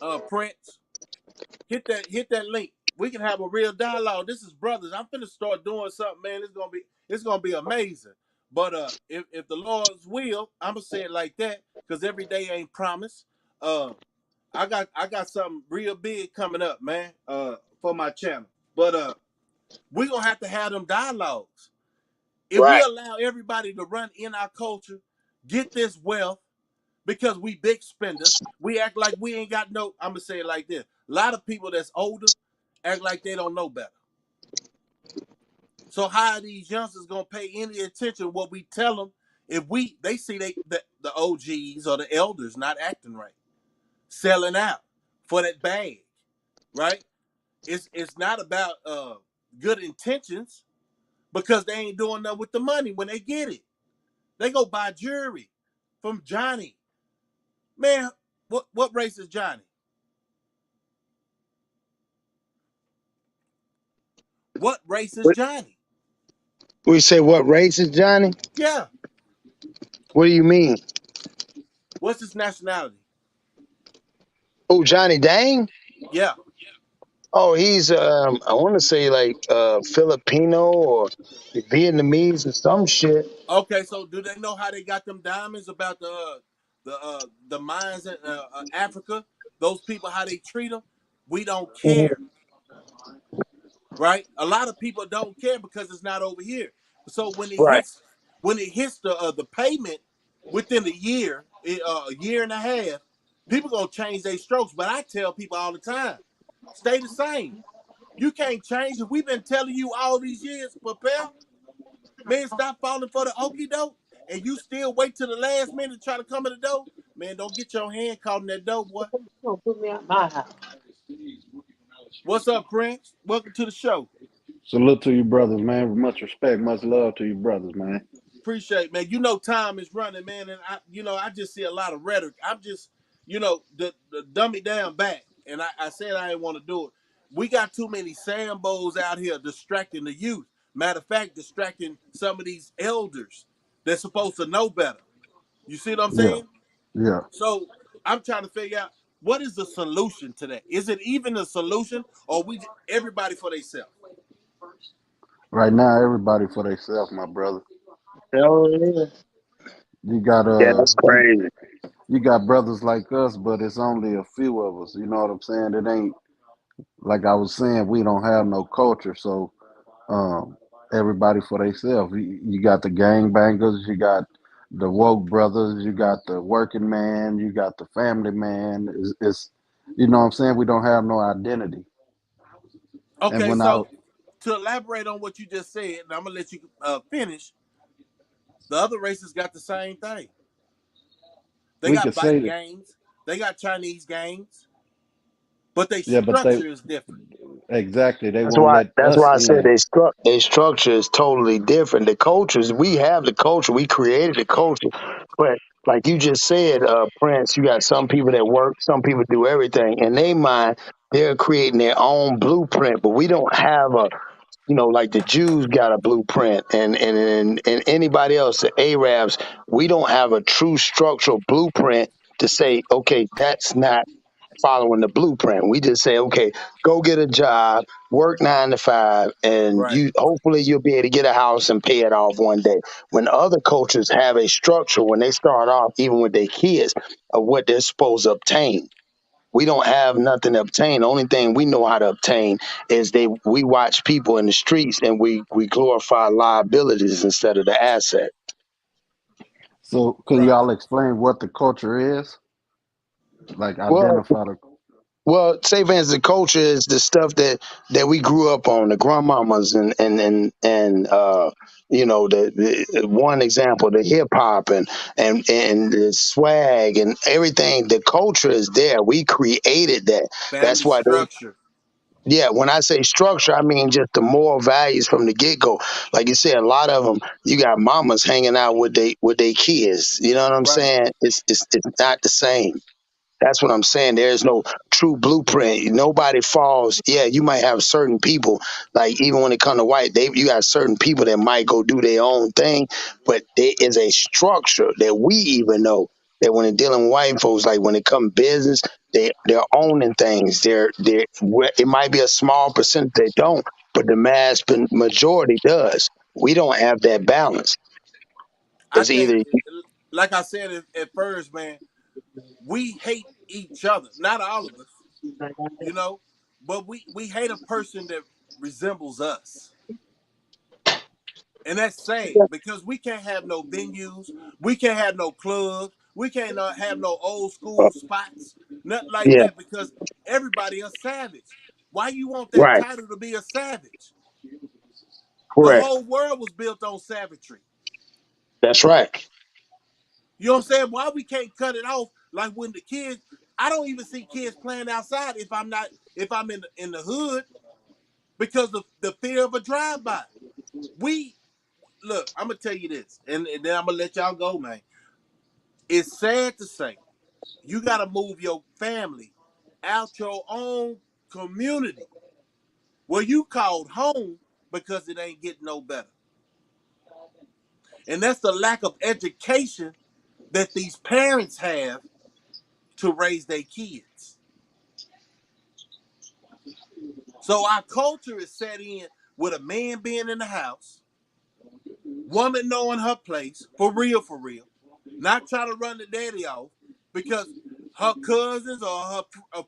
uh, Prince. Hit that link. We can have a real dialogue. This is brothers. I'm finna start doing something, man. It's gonna be amazing. But if the Lord's will, I'm gonna say it like that because every day ain't promised. Uh, I got something real big coming up, man. For my channel. But we gonna have them dialogues. If we Right. allow everybody to run in our culture, get this wealth because we big spenders. We act like we ain't got no. I'm gonna say it like this: a lot of people that's older act like they don't know better. So how are these youngsters gonna pay any attention to what we tell them if they see the OGs or the elders not acting right, selling out for that bag, right? It's not about good intentions because they ain't doing nothing with the money when they get it. They go buy jewelry from Johnny. Man, what race is Johnny? What race is Johnny? We say what race is Johnny? Yeah. What do you mean? What's his nationality? Oh, Johnny Dang? Yeah. Oh, he's I want to say like Filipino or Vietnamese or some shit. Okay, so do they know how they got them diamonds about the mines in Africa? Those people how they treat them? We don't care, Mhm. right? A lot of people don't care because it's not over here. So Right. when it hits the payment within a year and a half, people gonna change their strokes. But I tell people all the time, stay the same. You can't change it. We've been telling you all these years, prepare. Man, stop falling for the okey doke. And you still wait till the last minute to try to come in the door. Man, don't get your hand caught in that door, boy. Gonna put me out my house. What's up, Prince? Welcome to the show. Salute to you, brothers, man. Much respect, much love to you, brothers, man. Appreciate it, man. You know time is running, man, and I just see a lot of rhetoric. I'm just, the dummy down back. And I said I didn't want to do it. We got too many Sambos out here distracting the youth. Matter of fact, distracting some of these elders that's supposed to know better. You see what I'm Yeah, saying? yeah. So I'm trying to figure out what is the solution to that. Is it even a solution, or everybody for themselves? Right now, everybody for themselves, my brother. Hell yeah. You got Yeah, that's crazy. you got brothers like us, but it's only a few of us. You know what I'm saying? It ain't like I was saying. We don't have no culture, so um, everybody for themselves. You got the gang bangers, you got the woke brothers, you got the working man, you got the family man. It's you know what I'm saying. We don't have no identity. And Okay, when I so to elaborate on what you just said, and I'm gonna let you finish. The other races got the same thing. They we could got say bike that, gangs, they got Chinese gangs, but their yeah, but they structure is different. exactly they That's won't why. let That's us why I said in. they structure is totally different. The cultures we have the culture. We created the culture, but like you just said, Prince, you got some people that work, some people do everything. In their mind, they're creating their own blueprint. But we don't have a, like the Jews got a blueprint, and anybody else, the Arabs, we don't have a true structural blueprint to say, okay, that's not following the blueprint. We just say, okay, go get a job, work 9 to 5, and Right. you hopefully you'll be able to get a house and pay it off one day. When other cultures have a structure, when they start off, even with their kids, of what they're supposed to obtain. We don't have nothing to obtain. The only thing we know how to obtain is we watch people in the streets and we glorify liabilities instead of the asset. So can Right. y'all explain what the culture is? Like Well, identify the. Well, say for instance, the culture is the stuff that we grew up on, the grandmamas and the one example, the hip hop and the swag and everything. The culture is there. We created that. That's Family why structure. yeah. When I say structure, I mean just the moral values from the get go. Like you said, a lot of them, you got mamas hanging out with they kids. You know what I'm Right. saying? It's not the same. That's what I'm saying. There's no true blueprint. Nobody falls. Yeah, you might have certain people, like even when it comes to white, you got certain people that might go do their own thing, but there is a structure that we even know that when it dealing with white folks, like when it comes business, they're owning things. It might be a small percentage they don't, but the majority does. We don't have that balance. I It's think, either like I said at first, man, we hate each other. Not all of us, you know, but we hate a person that resembles us. And that's sad because we can't have no venues, we can't have no clubs, we can't have no old school spots, nothing like yeah, that because everybody a savage. Why you want that right, title to be a savage? The correct. whole world was built on savagery. That's right. You know what I'm saying? Why we can't cut it off like when the kids I don't even see kids playing outside if I'm in the hood because of the fear of a drive-by. We look, I'm gonna tell you this, and then I'm gonna let y'all go, man. It's sad to say you got to move your family out your own community where you called home because it ain't getting no better. And that's the lack of education that these parents have to raise their kids. So our culture is set in with a man being in the house, woman knowing her place, for real, not trying to run the daddy off because her cousins or her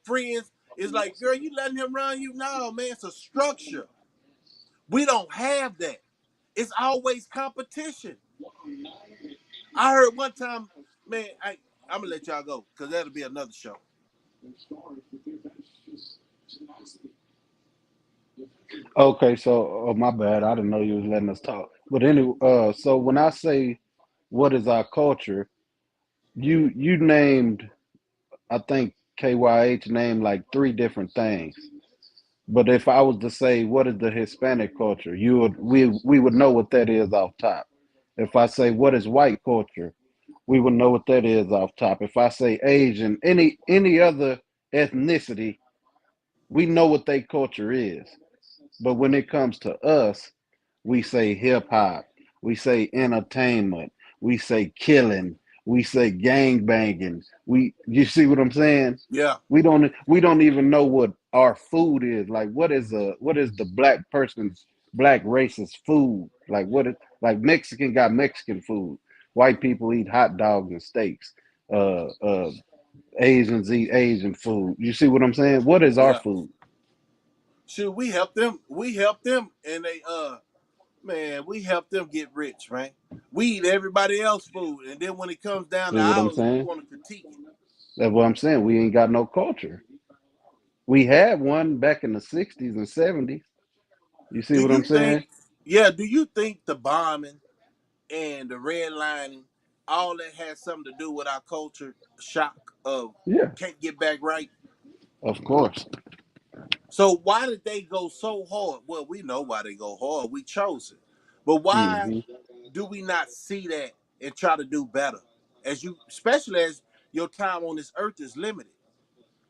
friends is like, girl, you letting him run you? No, man, it's a structure. We don't have that. It's always competition. I heard one time, man, I'm gonna let y'all go because that'll be another show. Okay, so my bad. I didn't know you was letting us talk. But anyway, so when I say what is our culture, you named, I think KYH named like three different things. But if I was to say what is the Hispanic culture, we would know what that is off top. If I say what is white culture, we would know what that is off top. If I say Asian, any other ethnicity, we know what their culture is. But when it comes to us, we say hip hop, we say entertainment, we say killing, we say gang banging. You see what I'm saying? Yeah, We don't even know what our food is. Like what is the black racist food? Like Mexican got Mexican food. White people eat hot dogs and steaks. uh, uh, Asians eat Asian food. You see what I'm saying? What is our Yeah. food? Should we help them? We help them, and they man, we help them get rich, man. We eat everybody else's food, and then when it comes down to See what I'm ours, we saying? want to critique it. That's what I'm saying. We ain't got no culture. We had one back in the '60s and '70s. You see Do what I'm you think? saying? Yeah. Do you think the bombing and the redlining, all that has something to do with our culture shock of Yeah, can't get back right? of course. So why did they go so hard? Well, we know why they go hard. We chose it. But why Hmm. do we not see that and try to do better? As you, especially as your time on this earth is limited.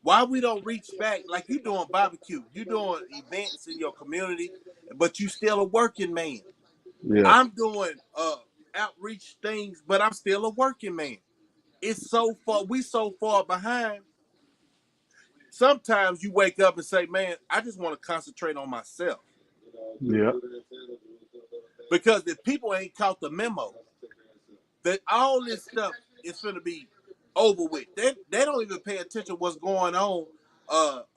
Why we don't reach back like you doing barbecue, you doing events in your community, but you still a working man. Yeah, I'm doing outreach things, but I'm still a working man. It's so far, we so far behind. Sometimes you wake up and say, man, I just want to concentrate on myself. yeah. Because if people ain't caught the memo that all this stuff is going to be over with, they don't even pay attention to what's going on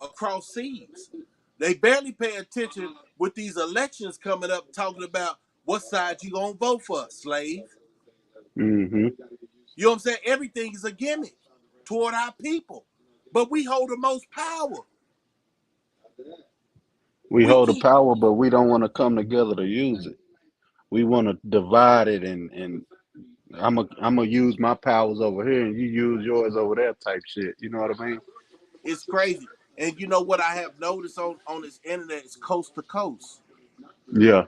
across seas. They barely pay attention with these elections coming up, talking about what side you gonna vote for, slave. Hmm. You know what I'm saying? Everything is a gimmick toward our people, but we hold the most power. We We hold the keep power, but we don't want to come together to use it. We want to divide it, and I'm gonna use my powers over here, and you use yours over there, type shit. You know what I mean? it's crazy, and you know what I have noticed on this internet is coast to coast. Yeah,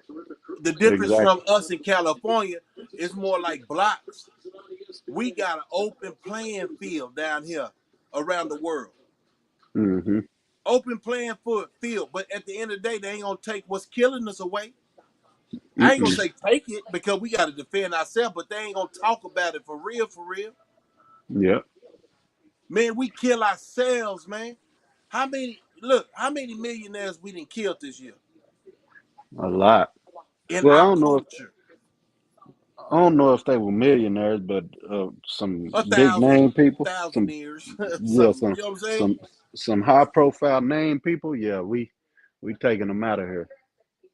The difference from exactly. us in California is more like blocks. We got an open playing field down here around the world. Hmm. Open playing field, but at the end of the day, they ain't gonna take what's killing us away. I ain't gonna Mm-mm. say take it because we got to defend ourselves, but they ain't gonna talk about it for real, for real. Yeah, Man, we kill ourselves, man. How many? Look, how many millionaires we didn't kill this year a lot. in Well, our culture? I don't know if they were millionaires, but some A big thousand, name people, some thousandaires, yeah, something. some You know what I'm saying? some some high profile name people. Yeah, we taking them out of here.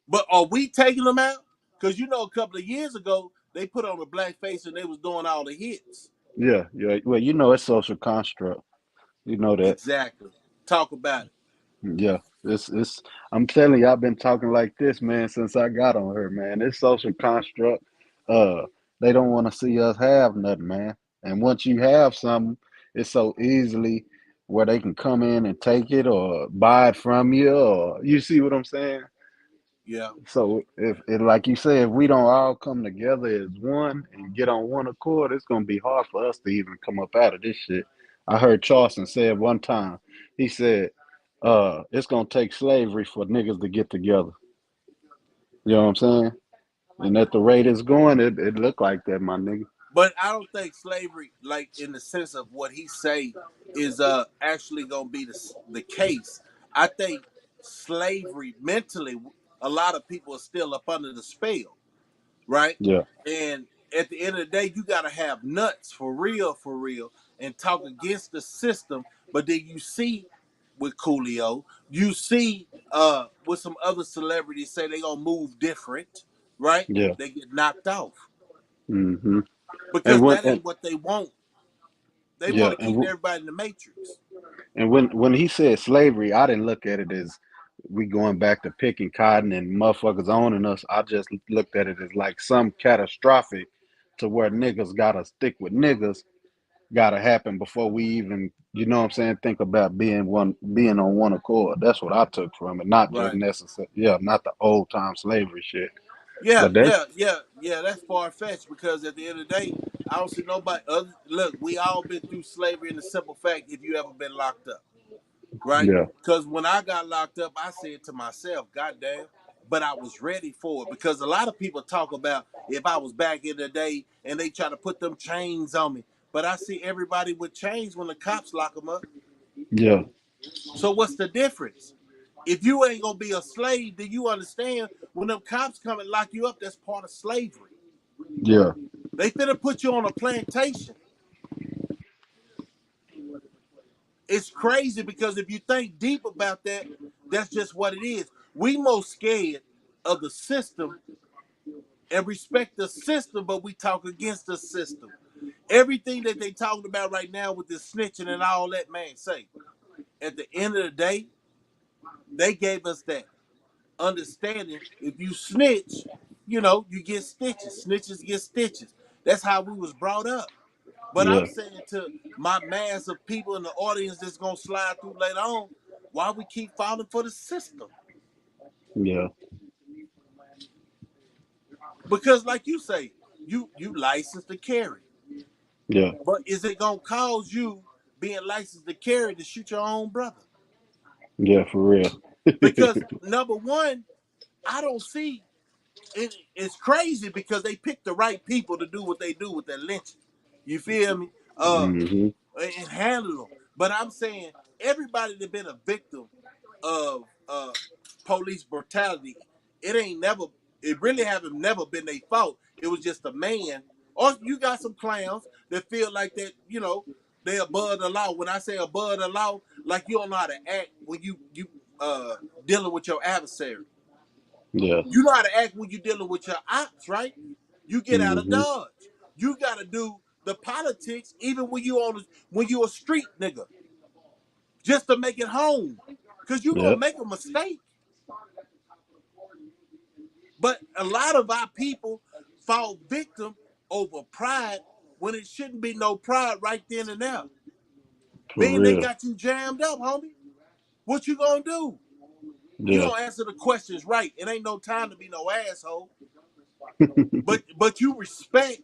But are we taking them out? Because you know, a couple of years ago, they put on a black face and they was doing all the hits. Yeah, yeah. Well, you know it's social construct. You know that. Exactly. Talk about it. Yeah, it's. I'm telling you, I've been talking like this, man, since I got on her, man. It's social construct. Uh, they don't want to see us have nothing, man. And once you have something, it's so easily where they can come in and take it or buy it from you, or you see what I'm saying? Yeah. So if like you said, if we don't all come together as one and get on one accord, it's gonna be hard for us to even come up out of this shit. I heard Charleston said one time, he said, it's gonna take slavery for niggas to get together. You know what I'm saying? And at the rate it's going, it look like that, my nigga. But I don't think slavery, like in the sense of what he say, is actually gonna be the case. I think slavery mentally, a lot of people are still up under the spell, right? Yeah, And at the end of the day, you gotta have nuts for real, and talk against the system. But then you see with Coolio, you see with some other celebrities say they gonna move different, right? yeah. They get knocked off Hmm. And because when that ain't what they want. They want yeah, to keep everybody in the matrix. and when he said slavery, I didn't look at it as we going back to picking cotton and motherfuckers owning us. I just looked at it as like some catastrophic to where niggas gotta stick with niggas gotta happen before we even, you know what I'm saying, think about being on one accord. That's what I took from it. Not just Right. necessary, yeah, not the old time slavery shit. Yeah, But that's yeah, yeah, yeah. That's far fetched because at the end of the day, I don't see nobody. Other, look, we all been through slavery in the simple fact if you ever been locked up, right? yeah, Because when I got locked up, I said to myself, "God damn!" But I was ready for it because a lot of people talk about if I was back in the day and they try to put them chains on me, but I see everybody with chains when the cops lock them up. yeah, So what's the difference? If you ain't gonna be a slave, then you understand when them cops come and lock you up, that's part of slavery. yeah, They finna put you on a plantation. It's crazy because if you think deep about that, that's just what it is. We most scared of the system and respect the system, but we talk against the system. Everything that they talking about right now with this snitching and all that, man, say, at the end of the day, they gave us that understanding. If you snitch, you get stitches. Snitches get stitches. That's how we was brought up. But I'm Yeah, saying to my mass of people in the audience that's gonna slide through later on, why we keep falling for the system? yeah, Because like you say, you licensed to carry. yeah, But is it gonna cause you being licensed to carry to shoot your own brother? yeah, for real. Because number one, I don't see it's crazy because they picked the right people to do what they do with that lynching. You feel me? Hmm. And handle them. But I'm saying everybody that been a victim of police brutality, it ain't never, it really haven't never been their fault. It was just a man. Or you got some clowns that feel like that, they above the law. When I say above the law, like you don't know how to act when you uh dealing with your adversary. Yeah. You know how to act when you dealing with your ops, right? You get out of Hmm. dodge. You gotta do the politics even when you a street nigga, just to make it home. Cause you gonna Yep. make a mistake. But a lot of our people fall victim over pride when it shouldn't be no pride right then and there. For Then they real. got you jammed up, homie. What you gonna do? You Yeah. don't answer the questions right. It ain't no time to be no asshole. But you respect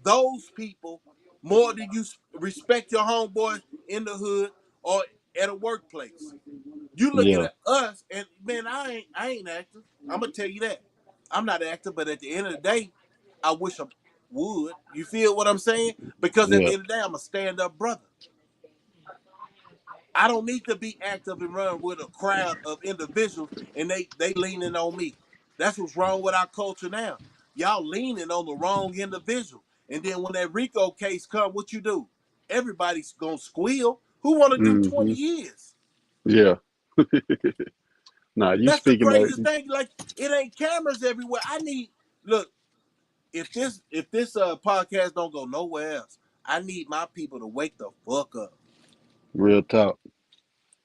those people more than you respect your homeboys in the hood or at a workplace. You looking Yeah. at us, and man, I ain't active. I'm gonna tell you that. I'm not active, but at the end of the day, I wish I would. You feel what I'm saying? Because at Yeah. the end of the day, I'm a stand-up brother. I don't need to be active and run with a crowd of individuals and they leaning on me. That's what's wrong with our culture now. Y'all leaning on the wrong individual. And then when that Rico case come, what you do? Everybody's gonna squeal. Who wanna do 20 Hmm. years? Yeah. Nah, you That's the speaking that. craziest thing. Like it ain't cameras everywhere. I need look, if this podcast don't go nowhere else, I need my people to wake the fuck up. Real talk.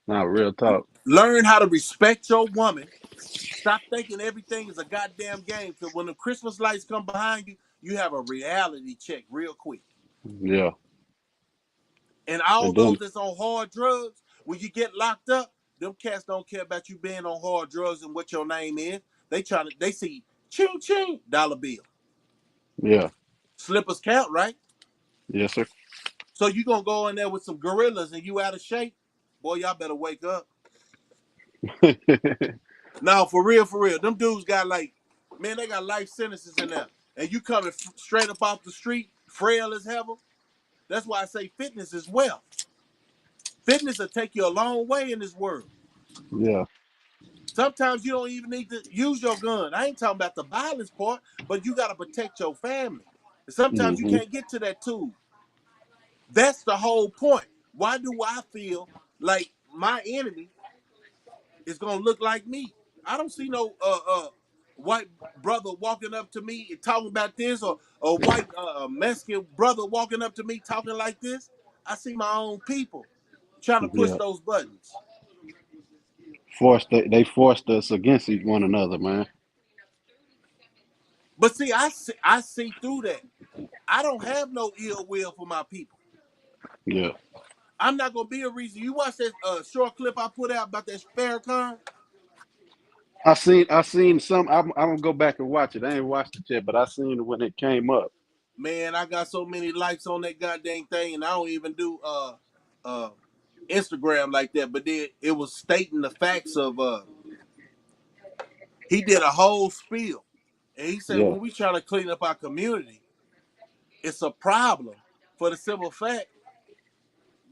Nah, real talk. Learn how to respect your woman. Stop thinking everything is a goddamn game. Because when the Christmas lights come behind you, you have a reality check real quick. Yeah. And all And then, those that's on hard drugs, when you get locked up, them cats don't care about you being on hard drugs and what your name is. They see ching ching dollar bill. yeah. Slippers count, right? Yes, sir. So you gonna go in there with some gorillas and you out of shape? Boy, y'all better wake up. Now, for real, them dudes got like, man, they got life sentences in there. And you coming straight up off the street, frail as hell. That's why I say fitness is wealth. Fitness will take you a long way in this world. Yeah. Sometimes you don't even need to use your gun. I ain't talking about the violence part, but you got to protect your family. And sometimes you Hmm. can't get to that tool. That's the whole point. Why do I feel like my enemy is gonna look like me? I don't see no white brother walking up to me and talking about this, or a white Mexican brother walking up to me talking like this. I see my own people trying to push Yeah. those buttons. They forced us against one another, man. But see, I see through that. I don't have no ill will for my people. Yeah. I'm not gonna be a reason. You watch that short clip I put out about that Farrakhan? I seen some. I'm gonna go back and watch it. I ain't watched it yet, but I seen it when it came up. Man, I got so many likes on that goddamn thing, and I don't even do uh Instagram like that. But then it was stating the facts of he did a whole spiel, and he said Yeah. when we trying to clean up our community, it's a problem for the simple fact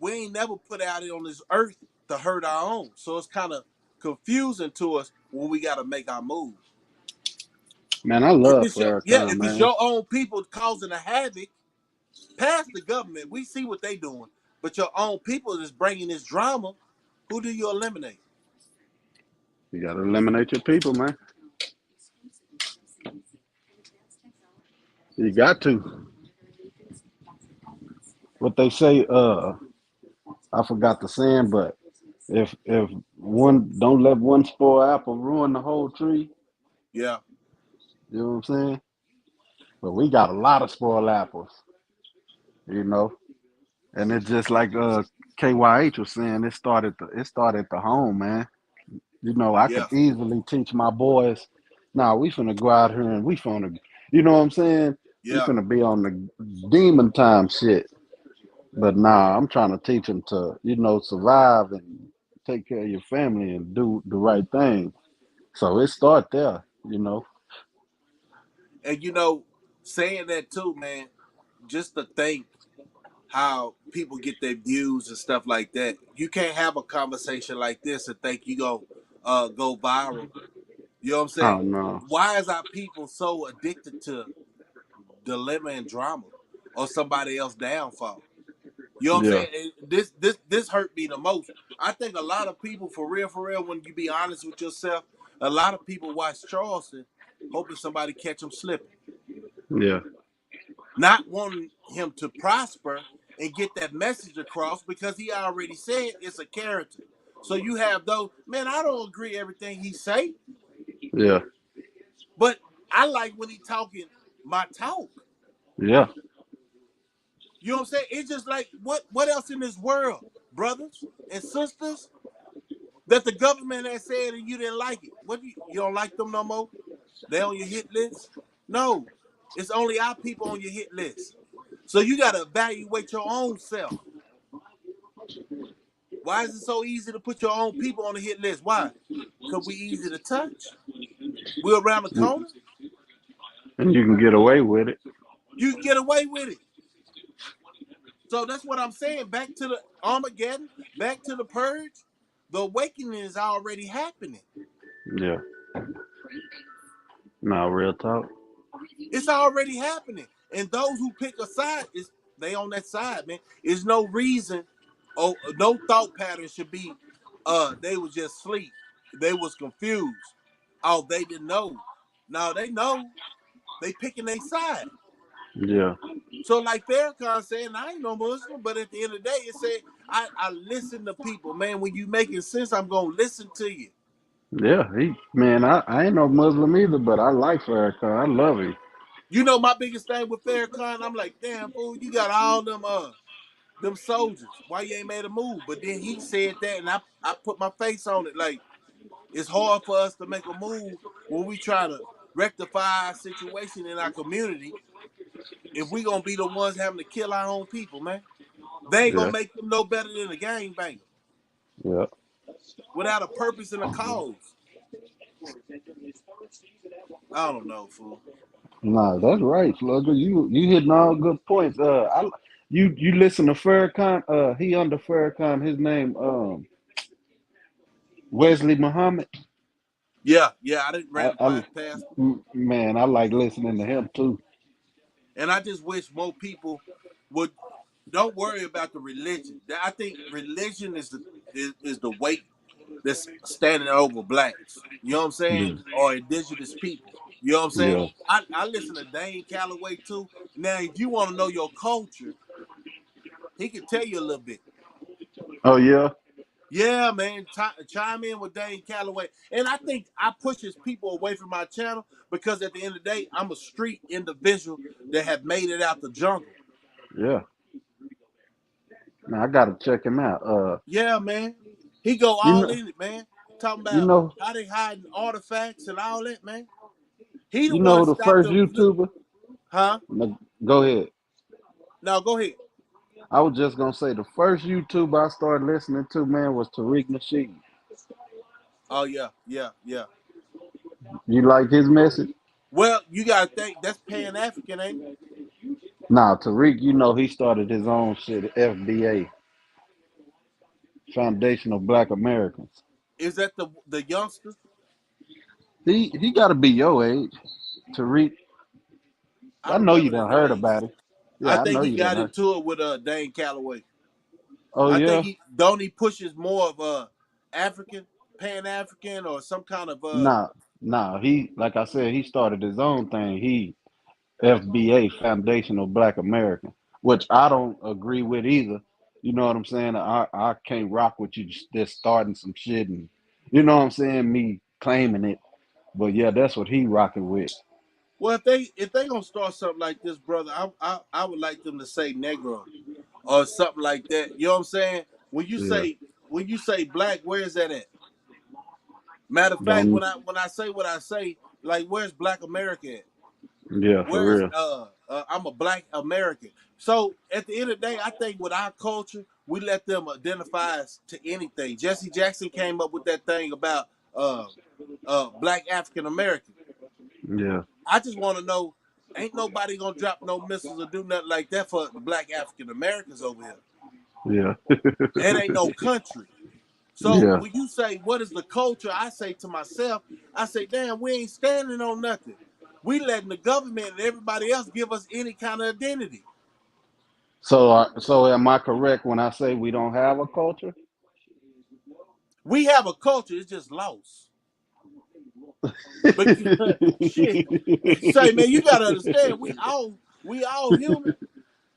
we ain't never put out it on this earth to hurt our own. So it's kind of confusing to us when we got to make our move. Man, I If love it's your yeah, Farrakhan, if it's man. your own people causing a havoc, past the government, we see what they doing. but your own people is bringing this drama, who do you eliminate? You got to eliminate your people, man. You got to. What they say, I forgot the saying, but if one don't let one spoiled apple ruin the whole tree, Yeah, you know what I'm saying? But we got a lot of spoiled apples, you know. And it's just like KYH was saying, it started the home, man. You know, I could yeah, easily teach my boys, nah, we finna go out here and we finna, you know what I'm saying? We yeah. finna be on the demon time shit. But nah, I'm trying to teach them to, survive and take care of your family and do the right thing. So it start there, you know. And saying that too, man, just to think how people get their views and stuff like that. You can't have a conversation like this and think you go viral. You know what I'm saying? Oh no. Why is our people so addicted to dilemma and drama or somebody else's downfall? You know what I'm Yeah, saying? This hurt me the most. I think a lot of people, for real, when you be honest with yourself, a lot of people watch Charleston hoping somebody catch them slipping, yeah, not wanting him to prosper and get that message across because he already said it's a character. So you have those, man, I don't agree everything he say, yeah, but I like when he talking my talk. yeah, You know what I'm saying? It's just like what else in this world, brothers and sisters, that the government has said and you didn't like it. What you don't like them no more? They on your hit list? No. It's only our people on your hit list. So you gotta evaluate your own self. Why is it so easy to put your own people on the hit list? Why? Because we easy to touch. We're around the corner. and you can get away with it. You can get away with it. So that's what I'm saying. Back to the Armageddon, back to the Purge. The awakening is already happening. Yeah, no, real talk. It's already happening. And those who pick a side, is they on that side, man. There's no reason, or no thought pattern should be they was just asleep. They was confused. Oh, they didn't know. Now they know. They picking their side. Yeah, So like Farrakhan saying, I ain't no Muslim, but at the end of the day, it said, I listen to people, man. When you making sense, I'm gonna listen to you. yeah. Man, I ain't no Muslim either, but I like Farrakhan. I love him. My biggest thing with Farrakhan, I'm like, damn fool, you got all them soldiers. Why you ain't made a move? But then he said that, and I put my face on it. Like it's hard for us to make a move when we try to rectify our situation in our community. If we gonna be the ones having to kill our own people, man, they ain't gonna Yeah, make them no better than a gangbanger yeah. without a purpose and a cause. I don't know, fool. Nah, that's right, Slugger. You hitting all good points. You listen to Farrakhan. He under Farrakhan. His name Wesley Muhammad. Yeah, yeah, I didn't ran I past him, man, I like listening to him too. and I just wish more people would don't worry about the religion. I think religion is the weight that's standing over blacks. You know what I'm saying? Yeah, Or indigenous people. You know what I'm saying? yeah. I listen to Dane Calloway too. Now, if you want to know your culture, he can tell you a little bit. Oh yeah, Yeah, man, chime in with Dane Calloway. And I think I pushes people away from my channel because at the end of the day, I'm a street individual that have made it out the jungle. yeah. Now I gotta check him out. Yeah, man. He go You all know, in it, man. Talking you about know, how they hiding artifacts and all that, man. He the you one know who the stopped first them. YouTuber. Huh? No, go ahead. No, go ahead. I was just gonna say the first YouTuber I started listening to, man, was Tariq Nasheed. Oh yeah, yeah, yeah. You like his message? Well, you gotta think that's Pan African, ain't it? Nah, Tariq, he started his own shit, FBA, Foundation of Black Americans. Is that the youngster? He got to be your age, Tariq. I I know you remember the done heard name. about it. I Yeah, I think know he you done got heard. into it with Dane Calloway. Oh I think yeah. he pushes more of a African, Pan African, or some kind of Nah, nah. He, like I said, he started his own thing. He FBA, Foundational Black American, which I don't agree with either. You know what I'm saying? I can't rock with you just starting some shit and you know what I'm saying, me claiming it. But yeah, that's what he rocking with. well, if they gonna start something like this, brother, I would like them to say Negro or something like that. You know what I'm saying? Yeah. When you say black, where is that at? Matter of fact, Don't when I say what I say, like where's Black America at? yeah, for Where's real. I'm a Black American. So at the end of the day, I think with our culture, we let them identify us to anything. Jesse Jackson came up with that thing about Black African American. Yeah, I just want to know, ain't nobody gonna drop no missiles or do nothing like that for the Black African Americans over here. yeah, It ain't no country. So yeah. when you say what is the culture, I say to myself, I say, damn, we ain't standing on nothing. We letting the government and everybody else give us any kind of identity. So am I correct when I say we don't have a culture? We have a culture, it's just lost. But shit, say man, you gotta understand, we all human.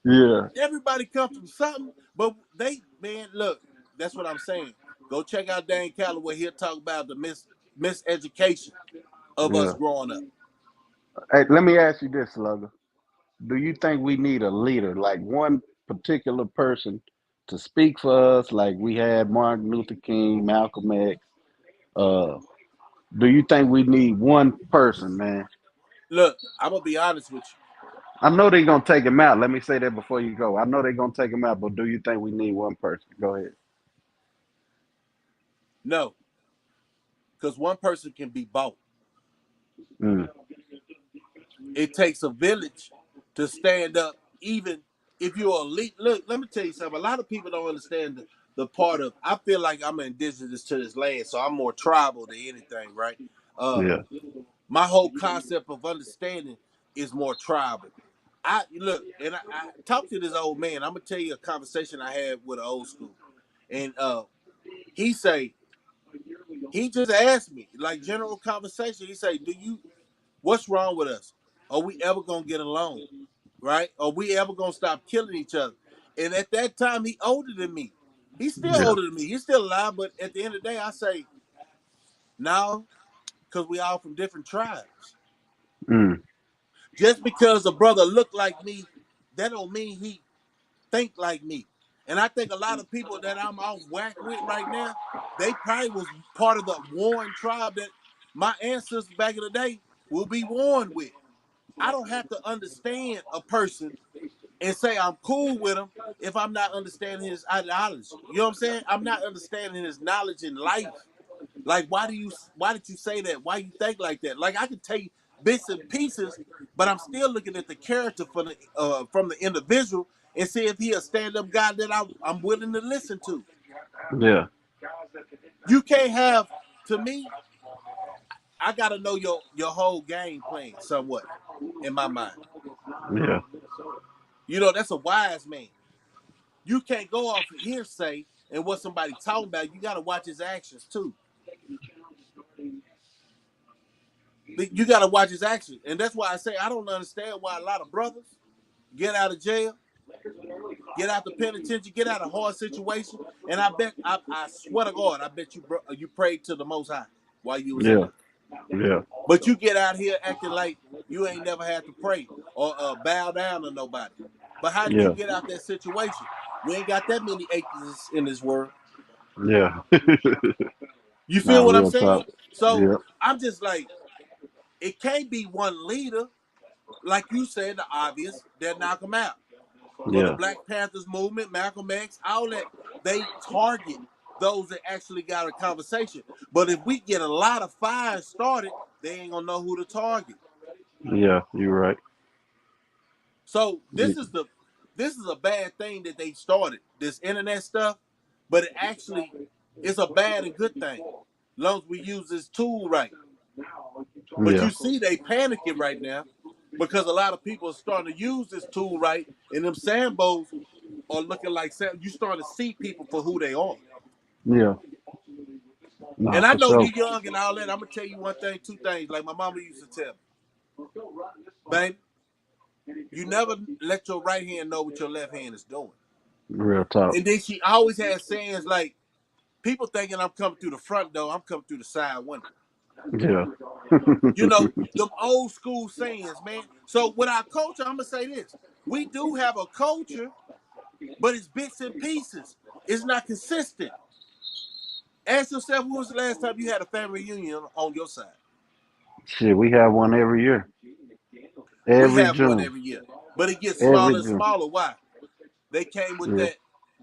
Yeah, Everybody come from something, but they man, look, that's what I'm saying. Go check out Dan Calloway. He'll talk about the miseducation of us yeah. growing up. Hey, let me ask you this, Slugger. Do you think we need a leader, like one particular person to speak for us, like we had Martin Luther King, Malcolm X? Uh, do you think we need one person, man? Look, I'm gonna be honest with you. I know they're gonna take him out. Let me say that before you go. I know they're gonna take him out, but do you think we need one person? Go ahead. No, because one person can be bought. Mm, It takes a village to stand up, even if you're elite. Look, let me tell you something. A lot of people don't understand the part of. I feel like I'm indigenous to this land, so I'm more tribal than anything, right? Uh, yeah, my whole concept of understanding is more tribal. I look and I talked to this old man. I'm gonna tell you a conversation I had with an old school, and he say he just asked me like general conversation. He say, "Do you? What's wrong with us? Are we ever gonna get along? Right? Are we ever gonna stop killing each other?" And at that time, he older than me. He's still yeah. older than me. He's still alive, but at the end of the day, I say no, because we all from different tribes. Mm, Just because a brother look like me, that don't mean he think like me. And I think a lot of people that I'm off whack with right now, they probably was part of the Warren tribe that my ancestors back in the day will be warned with. I don't have to understand a person and say I'm cool with him if I'm not understanding his ideology. You know what I'm saying? I'm not understanding his knowledge in life. Like, why did you say that? Why you think like that? Like, I can tell you bits and pieces, but I'm still looking at the character from the individual and see if he a stand up guy that I'm willing to listen to. yeah, You can't have to me. I got to know your whole game plan somewhat in my mind. yeah, You know, that's a wise man. You can't go off of hearsay and what somebody talking about. You got to watch his actions too. You got to watch his actions, and that's why I say I don't understand why a lot of brothers get out of jail, get out the penitentiary, get out of hard situation, and I swear to God, I bet you prayed to the Most High while you was in yeah, there. yeah, But you get out here acting like you ain't never had to pray or bow down to nobody. But how did you yeah, get out that situation? We ain't got that many atheists in this world. yeah. You Nah, feel what I'm real saying? talk. So Yeah, I'm just like, it can't be one leader, like you said, the obvious, that knock them out. For the yeah, Black Panthers movement, Malcolm X, all that, they target those that actually got a conversation. But if we get a lot of fires started, they ain't gonna know who to target. yeah. You're right. So Yeah, this is a bad thing that they started, this internet stuff, but it actually is a bad and good thing. As long as we use this tool right. But yeah, you see they panicking right now because a lot of people are starting to use this tool right, and them Sambos. or looking like you start to see people for who they are. Yeah. Nah, And I for know sure. you young and all that. I'm gonna tell you one thing, two things. Like my mama used to tell me, baby, you never let your right hand know what your left hand is doing. Real talk. And then she always had sayings like, people thinking I'm coming through the front door, I'm coming through the side window. Yeah. You know, them old school sayings, man. So with our culture, I'm gonna say this: we do have a culture, but it's bits and pieces. It's not consistent. Ask yourself, when was the last time you had a family reunion on your side? Shit, we have one every year. We Every have one June. every year, but it gets Every smaller and June. smaller. Why? They came with Yeah.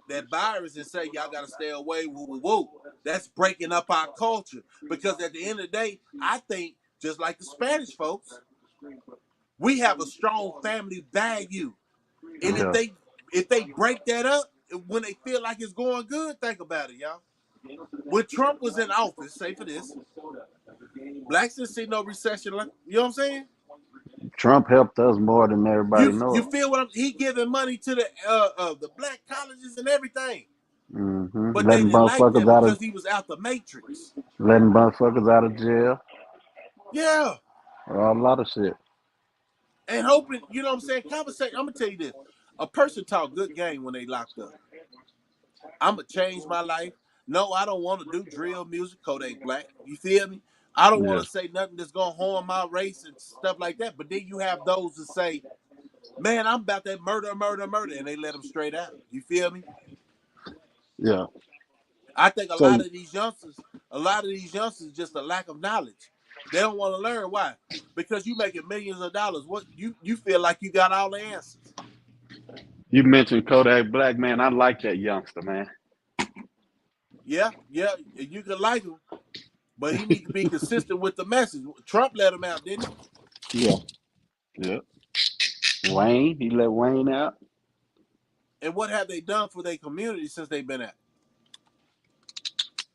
that virus and say y'all got to stay away. Woo, woo, woo. That's breaking up our culture because at the end of the day, I think just like the Spanish folks, we have a strong family value, and Yeah. if they break that up when they feel like it's going good, think about it, y'all. When Trump was in office, say for this, blacks didn't see no recession. You know what I'm saying? Trump helped us more than everybody You knows. feel what he giving money to the black colleges and everything, but they Letting didn't like motherfuckers that out of because he was out the matrix. jail. Yeah, A lot of shit. and hoping you know what I'm saying. Conversation. I'm gonna tell you this: a person talk good game when they locked up. I'm gonna change my life. No, I don't want to do drill music. Kodak Black. You feel me? I don't want Yeah. to say nothing that's gonna harm my race and stuff like that. But then you have those that say, "Man, I'm about that murder, murder, murder," and they let them straight out. You feel me? Yeah. I think So a lot of these youngsters, just a lack of knowledge. They don't want to learn. Why? Because you making millions of dollars. What you feel like you got all the answers. you mentioned Kodak Black, man. I like that youngster, man. Yeah, yeah, you can like him, but he need to be consistent with the message. Trump let him out, didn't he? Yeah. Yeah. Wayne, he let Wayne out. And what have they done for their community since they've been out?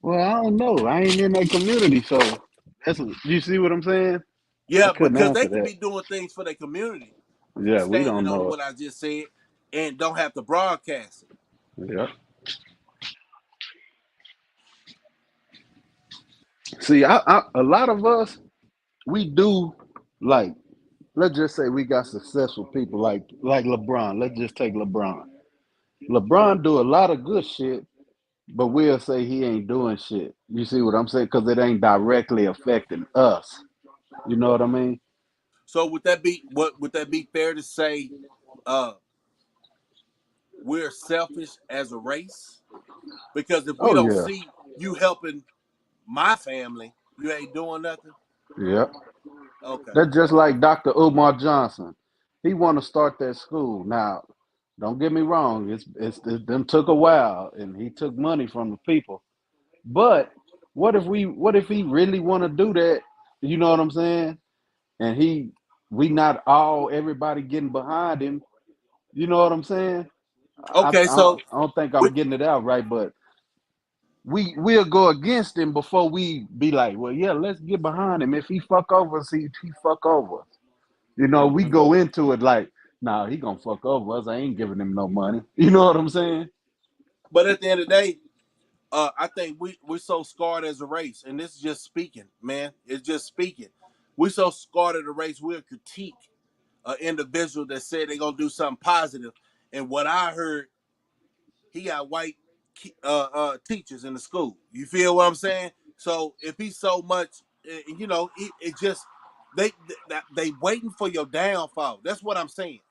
Well, I don't know. I ain't in that community, so you see what I'm saying? I Yeah, couldn't because they answer could that. be doing things for their community, Yeah, we standing don't on know it. what I just said, and don't have to broadcast it. Yeah. See, a lot of us, we do like, let's just say we got successful people like LeBron. Let's just take LeBron. LeBron do a lot of good shit, but we'll say he ain't doing shit. You see what I'm saying? Because it ain't directly affecting us. You know what I mean? So would that be fair to say? Uh, we're selfish as a race because if we Oh don't yeah, see you helping my family, you ain't doing nothing. yeah. Okay. That's just like Dr. Umar Johnson. He want to start that school. Now, don't get me wrong. It them took a while, and he took money from the people. But what if he really want to do that? You know what I'm saying? And we not all everybody getting behind him. You know what I'm saying? Okay. So I don't think with, I'm getting it out right, but we'll go against him before we be like, well, yeah, let's get behind him. If he fuck over us, he fuck over us. You know, we mhm. go into it like, nah, he gonna fuck over us. I ain't giving him no money. You know what I'm saying? But at the end of the day, I think we're so scarred as a race, and this is just speaking, man. It's just speaking. We're so scarred as a race. We'll critique an individual that said they're gonna do something positive, and what I heard, he got white teachers in the school. You feel what I'm saying? So if he's so much, you know, it just they they waiting for your downfall. That's what I'm saying.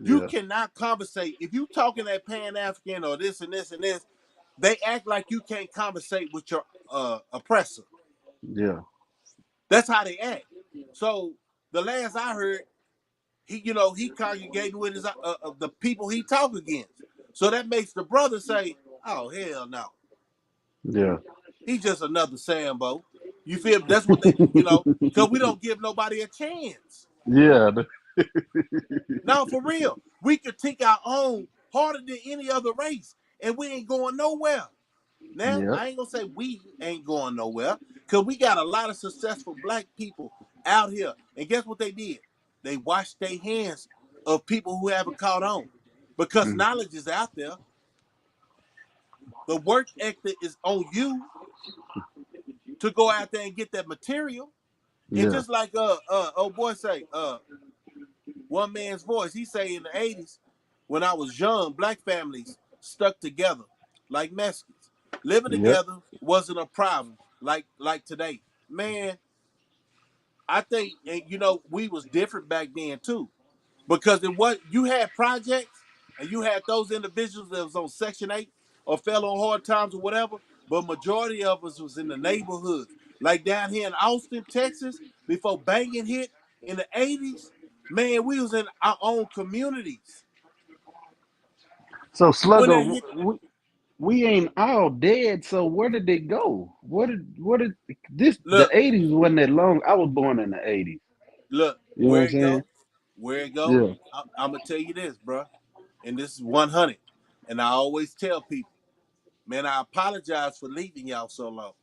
You Yeah, cannot conversate if you talking that Pan African or this and this and this. They act like you can't conversate with your oppressor. yeah, That's how they act. So the last I heard, he congregating with his the people he talk against. So that makes the brother say, "Oh hell no, yeah, he's just another Sambo." You feel me? That's what because we don't give nobody a chance. yeah, No, for real, we critique our own harder than any other race, and we ain't going nowhere. Now, yeah, I ain't gonna say we ain't going nowhere, because we got a lot of successful black people out here. And guess what they did? They washed their hands of people who haven't caught on. because Mm. knowledge is out there. The work ethic is on you to go out there and get that material. And Yeah. just like old boy say, one man's voice, he say in the 80s, when I was young, black families stuck together like Mexicans. Living Yep. together wasn't a problem like today. Man, I think, and you know, we was different back then too. Because it was, you had projects and you had those individuals that was on Section 8 or fell on hard times or whatever, but majority of us was in the neighborhoods. Like down here in Austin, Texas, before banging hit in the 80s, man, we was in our own communities. So When Slugger, that hit, we ain't all dead. So where did they go? What did this? The look, '80s wasn't that long. I was born in the '80s. look, You know what where I'm it saying? go, where it go, Yeah. I'm going to tell you this, bro. And this is 100. And I always tell people, man, I apologize for leaving y'all so long.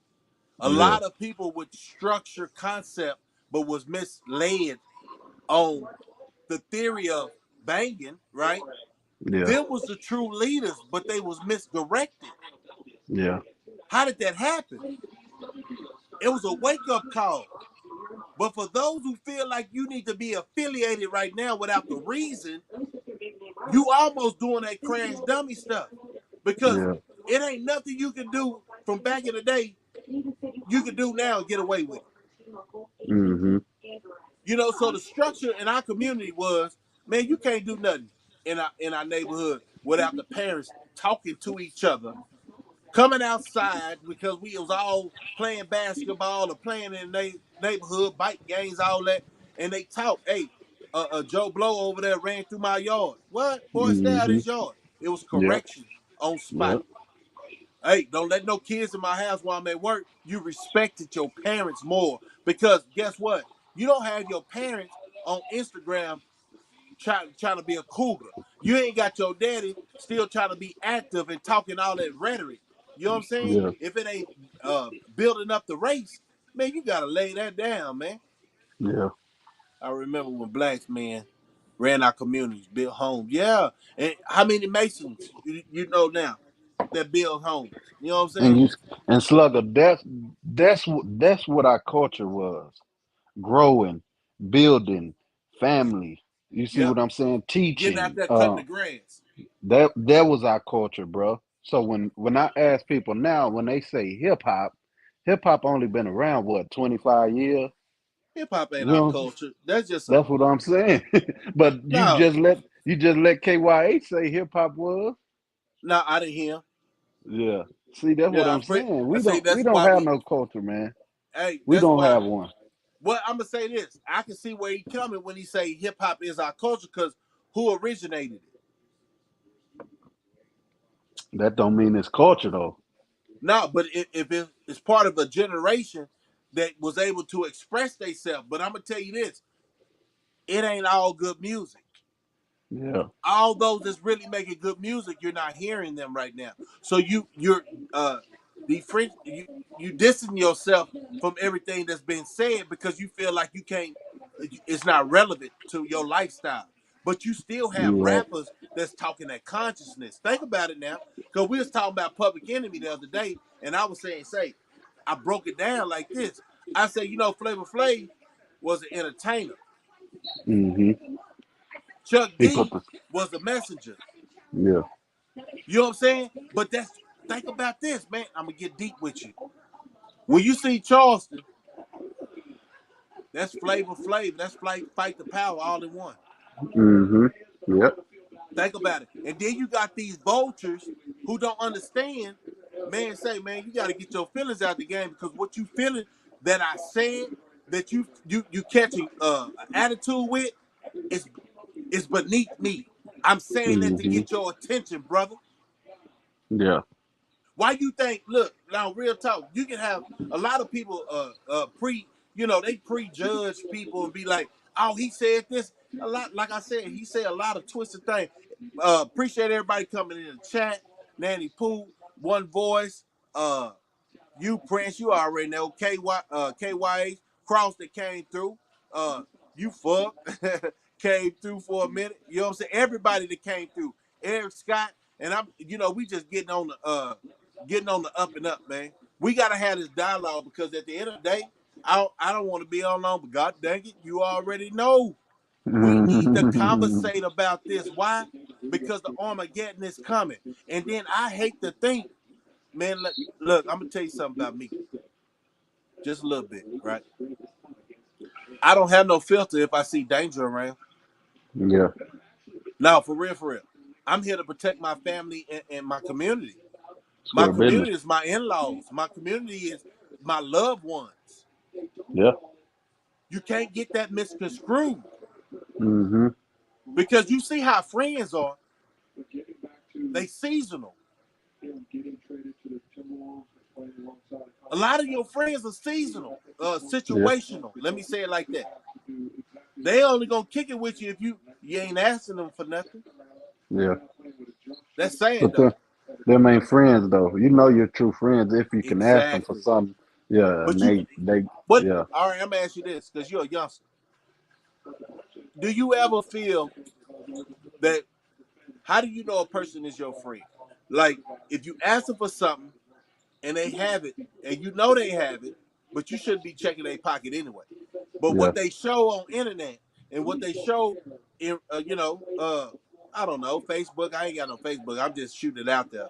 A Yeah. lot of people with structure concept, but was misled on the theory of banging, right? Yeah. Them was the true leaders, but they was misdirected. Yeah. How did that happen? It was a wake-up call. But for those who feel like you need to be affiliated right now without the reason, you almost doing that crash dummy stuff. Because Yeah. it ain't nothing you can do from back in the day you can do now and get away with it. Mm-hmm. You know, so the structure in our community was, man, you can't do nothing in our neighborhood without the parents talking to each other, coming outside because we was all playing basketball or playing in the neighborhood, bike games, all that, and they talk, hey, Joe Blow over there ran through my yard. What? Boy, stay out of Mm-hmm. his yard. It was Yep. correction on spot. Yep. Hey, don't let no kids in my house while I'm at work. You respected your parents more because guess what? You don't have your parents on Instagram trying to be a cougar. You ain't got your daddy still trying to be active and talking all that rhetoric. You know what I'm saying? Yeah. If it ain't building up the race, man, you gotta lay that down, man. Yeah. I remember when blacks, man, ran our communities, built homes. Yeah, and how many Masons you know now that build homes? You know what I'm And saying? you and Slugger, that's what our culture was. Growing, building, family. You see Yeah, what I'm saying? getting out Teaching. there cutting the grass. That was our culture, bro. So when I ask people now, when they say hip hop only been around what 25 years. Hip hop ain't You our know, culture. That's just a that's what I'm saying. But no, you just let KYH say hip hop was. no. I didn't hear. Yeah. See, that's what Yeah, I'm saying. I We say don't we that's don't why have we. no culture, man. Hey, We that's don't why. have one. Well, I'm gonna say this. I can see where he coming when he say hip hop is our culture because who originated it? That don't mean it's culture though. No, but if it's part of a generation that was able to express themselves. But I'm gonna tell you this: it ain't all good music. Yeah. All those that's really making good music, you're not hearing them right now. So you're the French you dissing yourself from everything that's been said because you feel like you can't it's not relevant to your lifestyle. But you still have You right. rappers that's talking that consciousness. Think about it now. Because we was talking about Public Enemy the other day, and I was saying, I broke it down like this. I say, Flavor Flav was an entertainer. Mm-hmm. Chuck He put D the was a messenger. yeah. You know what I'm saying? But think about this, man. I'm gonna get deep with you. When you see Charleston, that's Flavor Flav. That's Fight the Power all in one. Mm-hmm. Yep. Think about it. And then you got these vultures who don't understand. Man, say, man, you got to get your feelings out the game because what you feeling that I said that you catching attitude with is beneath me. I'm saying that to Mm-hmm. get your attention, brother. Yeah. Why you think? Look, now real talk. You can have a lot of people they prejudge people and be like, oh, he said this a lot. Like I said, he said a lot of twisted things. Appreciate everybody coming in the chat. Nanny Pooh, One Voice, you Prince, you already know. KYA Cross that came through. Uh, you fuck came through for a minute. You know what I'm saying? Everybody that came through. Eric Scott, and we just getting on the up and up, man. We gotta have this dialogue because at the end of the day, I don't want to be on long, but God dang it, you already know. We need to conversate about this. Why? Because the Armageddon is coming. And then I hate to think, man, look, I'm gonna tell you something about me. Just a little bit, right? I don't have no filter if I see danger around. Yeah, No, for real, for real. I'm here to protect my family and my community. it's My good business. community is my in-laws. My community is my loved ones. Yeah. You can't get that misconstrued Hmm. because you see how friends are. They seasonal. A lot of your friends are seasonal, Yeah. situational. Let me say it like that. They only gonna kick it with you if you ain't asking them for nothing. Yeah. That's sad But though. them ain't friends though. You know your true friends if you can ask them for Exactly. something. Yeah, and But you, they but yeah. all right, I'm gonna ask you this because you're a youngster. Do you ever feel that? How do you know a person is your friend? Like if you ask them for something and they have it, and you know they have it, but you shouldn't be checking their pocket anyway. But Yeah. what they show on internet and what they show in, I don't know, Facebook. I ain't got no Facebook. I'm just shooting it out there.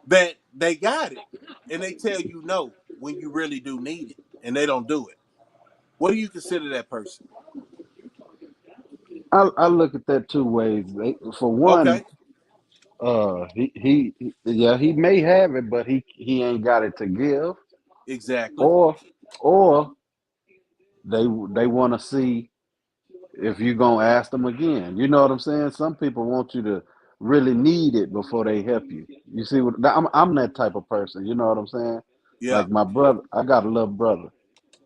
That they got it, and they tell you no when you really do need it, and they don't do it. What do you consider that person? I look at that two ways. For one, Okay, yeah, he may have it, but he ain't got it to give. exactly. Or or they want to see if you're gonna ask them again. You know what I'm saying? Some people want you to really need it before they help you. You see what I'm that type of person. You know what I'm saying? Yeah, Like my brother, I got a little brother,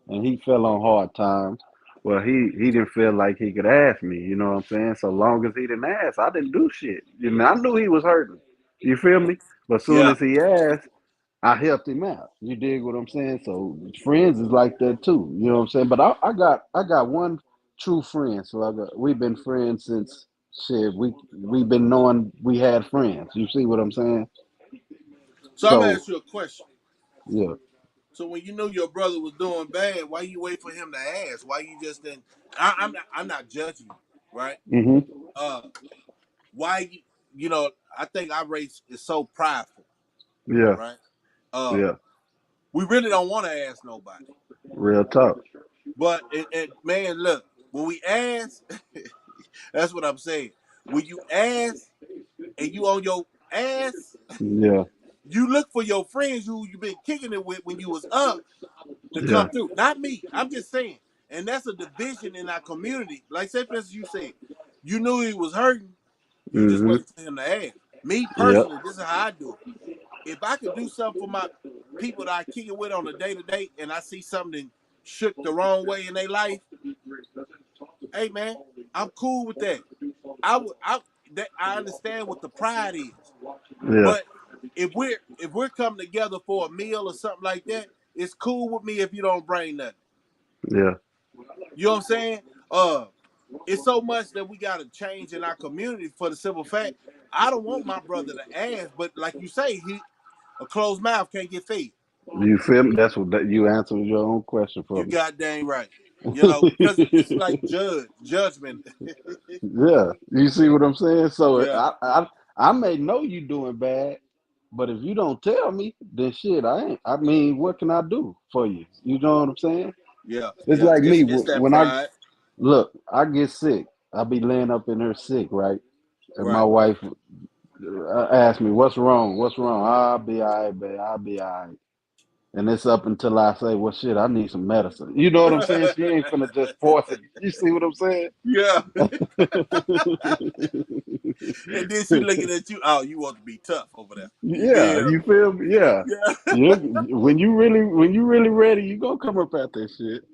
and he fell on hard times. Well, he didn't feel like he could ask me. You know what I'm saying? So long as he didn't ask, I didn't do shit. You know, I knew he was hurting. You feel me? But soon yeah. as he asked, I helped him out. You dig what I'm saying? So friends is like that too. You know what I'm saying? But I got one true friend. So we've been friends since shit. We've been knowing we had friends. You see what I'm saying? So I'm gonna So ask you a question. yeah. So when you knew your brother was doing bad, why you wait for him to ask? Why you just didn't? I'm not judging you, right? Mhm. Uh, why I think our race is so prideful, Yeah. right? Uh, Yeah. we really don't want to ask nobody. Real talk. But and man, look, when we ask, that's what I'm saying. When you ask and you on your ass, Yeah. you look for your friends who you been kicking it with when you was up to Yeah. come through. Not me. I'm just saying. And that's a division in our community. Like say for instance, you said you knew he was hurting, you just Mhm. wait for him to ask. Me Yep. personally, this is how I do it. If I could do something for my people that I kick it with on a day to day, and I see something shook the wrong way in their life, hey man, I'm cool with that. I understand what the pride is, Yeah. but if we're coming together for a meal or something like that, it's cool with me if you don't bring nothing. Yeah. You know what I'm saying? Uh, it's so much that we got to change in our community for the simple fact. I don't want my brother to ask, but like you say, a closed mouth can't get fed. You feel me? That's what you answered your own question for You me. got dang right. Because it's like judgment. Yeah, you see what I'm saying? So Yeah, I may know you doing bad, but if you don't tell me, then shit, I ain't. I mean, what can I do for you? You know what I'm saying? yeah, It's yeah. like me It's that when I pride, look, I get sick. I be laying up in her sick, right? And my right? wife asks me, "What's wrong? What's wrong?" I'll be all right, babe. I'll be all right. And it's up until I say, "Well, shit, I need some medicine." You know what I'm saying? She ain't finna just force it. You see what I'm saying? Yeah. And then she looking at you. Oh, you want to be tough over there. You Yeah, feel you feel me? Yeah. me? Yeah. You when you really ready, you gonna come up at that shit.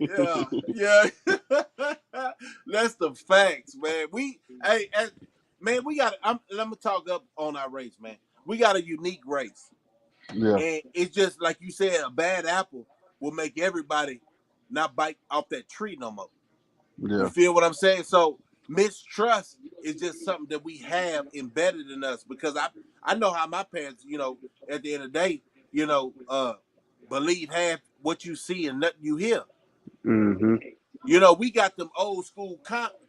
Yeah. Yeah. That's the facts, man. Man, we got. Let me talk up on our race, man. We got a unique race, Yeah, and it's just like you said, a bad apple will make everybody not bite off that tree no more. You yeah, feel what I'm saying? So Mistrust is just something that we have embedded in us because I know how my parents, at the end of the day, believe half what you see and nothing you hear. Mm-hmm. We got them old school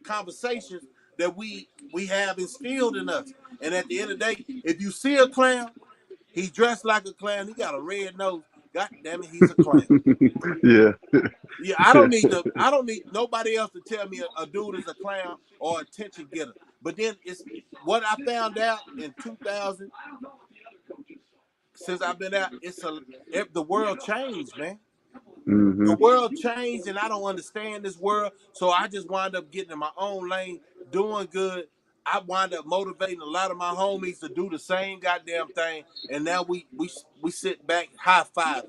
conversations that we have instilled in us. And at the end of the day, if you see a clown, he's dressed like a clown. He got a red nose. God damn it, he's a clown. Yeah. Yeah, I don't need nobody else to tell me a dude is a clown or attention getter. But then it's what I found out in 2000 since I've been out. The world changed, man. The Mm-hmm. world changed, and I don't understand this world. So I just wind up getting in my own lane, doing good. I wind up motivating a lot of my homies to do the same goddamn thing, and now we sit back high fiving,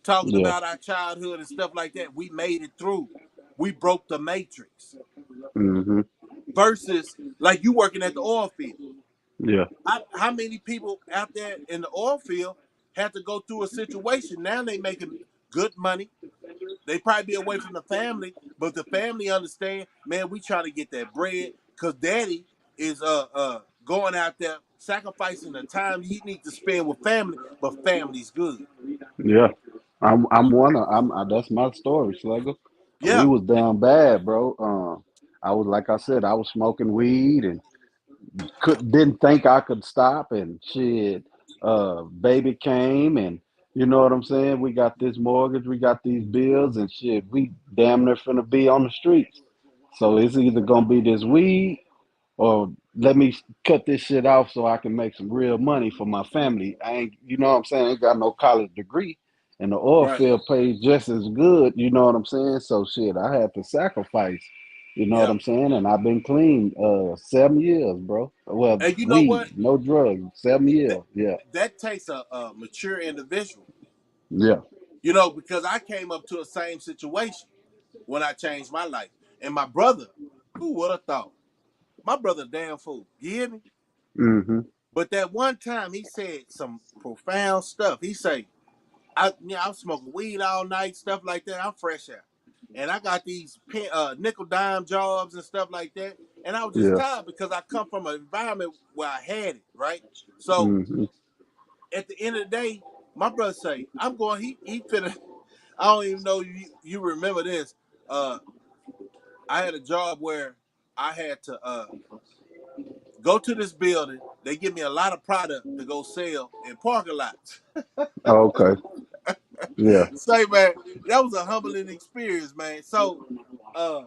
talking Yeah. about our childhood and stuff like that. We made it through. We broke the matrix. Mm-hmm. Versus like you working at the oil field. Yeah. How many people out there in the oil field had to go through a situation? Now they making good money. They probably be away from the family, but the family understand, man, we trying to get that bread because daddy is going out there sacrificing the time he need to spend with family, but family's good. Yeah. I'm one of I'm that's my story, Slugger. We Yeah, was down bad, bro. I was like I said, I was smoking weed and didn't think I could stop and shit. Baby came and you know what I'm saying? We got this mortgage, we got these bills and shit. We damn near finna be on the streets. So it's either gonna be this weed or let me cut this shit off so I can make some real money for my family. I ain't, you know what I'm saying? I ain't got no college degree, and the oil right. field pays just as good. You know what I'm saying? So shit, I had to sacrifice. You know what Yeah. I'm saying? And I've been clean 7 years, bro. Well, And you know what? weed, no drugs, 7 years. That Yeah, that takes a mature individual. yeah. Because I came up to a same situation when I changed my life. And my brother, who would have thought? My brother, damn fool. You hear me? Mm-hmm. But that one time he said some profound stuff. He say, I'm smoking weed all night, stuff like that. I'm fresh out. And I got these nickel dime jobs and stuff like that. And I was just Yeah. tired because I come from an environment where I had it, right? So Mm-hmm. at the end of the day, my brother say, I'm going, he finna, I don't even know you remember this. Uh, I had a job where I had to go to this building. They give me a lot of product to go sell in parking lots. Okay. Yeah. Say, man, that was a humbling experience, man. So, uh,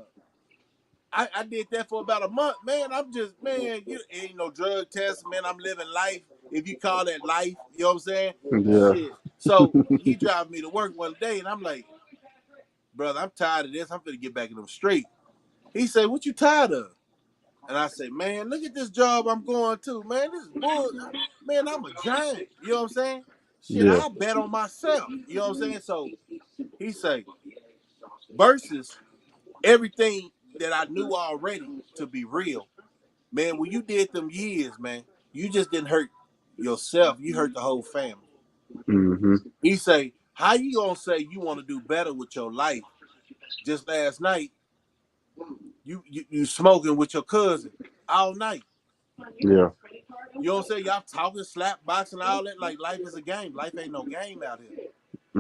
I did that for about a month, man. I'm just, man, you ain't no drug test, man. I'm living life, if you call that life. You know what I'm saying? Yeah. Shit. So he drove me to work one day, and I'm like, brother, I'm tired of this. I'm gonna get back in them streets. He said, what you tired of? And I say, man, look at this job I'm going to, man. This is bull. Man, I'm a giant. You know what I'm saying? Shit, Yeah. I bet on myself. You know what I'm saying? So he say, versus everything that I knew already to be real, man, when you did them years, man, you just didn't hurt yourself. You hurt the whole family. Mm-hmm. He say, how you gonna say you want to do better with your life? Just last night, you smoking with your cousin all night. Yeah. You know what I'm saying? Y'all talking, slap, boxing, all that. Like life is a game. Life ain't no game out here.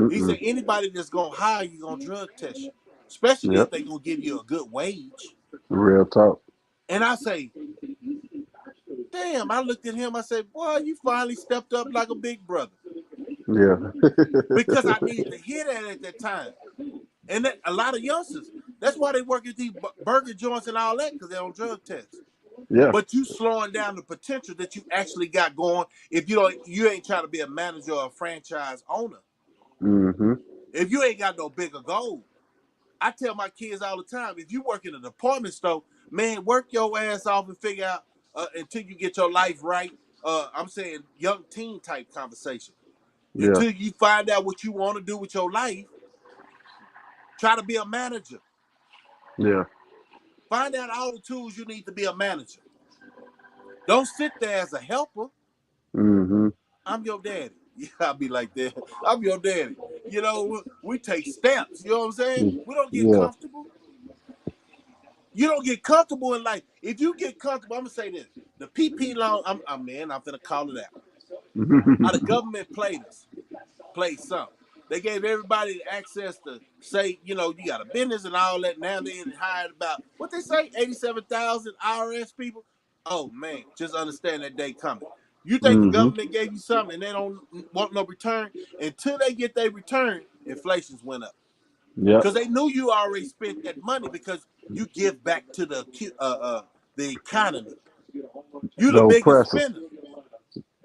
He Mm-mm. said anybody that's gonna hire you gonna drug test you, especially if Yep. they gonna give you a good wage. Real talk. And I say, damn. I looked at him. I said, boy, you finally stepped up like a big brother Yeah. because I needed to hear that at that time. And that, a lot of youngsters, that's why they work at these burger joints and all that because they don't drug test. Yeah. But you slowing down the potential that you actually got going if you ain't trying to be a manager or a franchise owner. Mm-hmm. If you ain't got no bigger goal. I tell my kids all the time, if you work in a department store, man, work your ass off and figure out until you get your life right. I'm saying young teen type conversation. Yeah. Until you find out what you want to do with your life, try to be a manager. Yeah. Find out all the tools you need to be a manager. Don't sit there as a helper. Mm-hmm. I'm your daddy. Yeah, I'll be like that. I'm your daddy. We take steps. You know what I'm saying? We don't get Yeah. comfortable. You don't get comfortable in life. If you get comfortable, I'm gonna say this: the PP loan. I'm finna call it out. How the government played us, played some. They gave everybody access to say, you know, you got a business and all that. Now they hired about what they say, 87,000 IRS people. Oh man, just understand that day coming. You think the Hmm. government gave you something and they don't want no return until they get their return? Inflation's went up Yep. because they knew you already spent that money because you give back to the economy. You The the biggest oppressor. spender.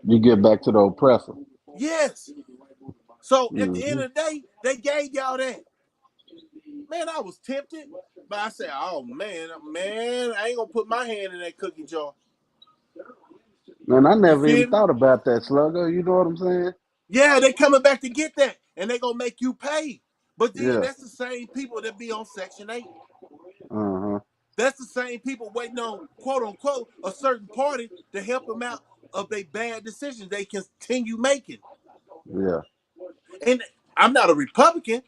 You get back to the oppressor. Yes. So at the end Hmm. of the day, they gave y'all that. Man, I was tempted, but I said, "Oh man, I ain't gonna put my hand in that cookie jar." Man, I You never even feel me? thought about that, Slugger. You know what I'm saying? Yeah, they coming back to get that, and they gonna make you pay. But then Yeah. that's the same people that be on Section 8. Uh-huh. That's the same people waiting on quote unquote a certain party to help them out of their bad decisions they continue making. Yeah. And I'm not a Republican.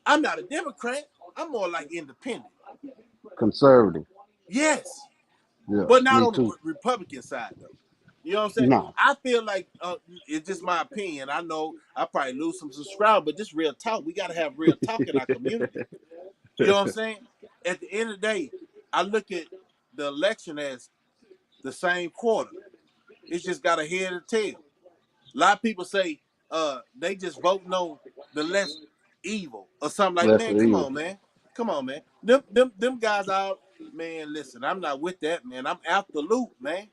I'm not a Democrat. I'm more like independent. Conservative. Yes, Yeah. but not Me on the too. Republican side though. You know what I'm saying? Nah. I feel like it's just my opinion. I know I probably lose some subscribers, but this real talk. We got to have real talk in our community. You know what I'm saying? At the end of the day, I look at the election as the same quarter. It's just got a head and tail. A lot of people say they just voting on the less evil or something like. Less Man, come evil. on, man, come on, man. Them guys out. Man, listen, I'm not with that, man. I'm out the loop, man.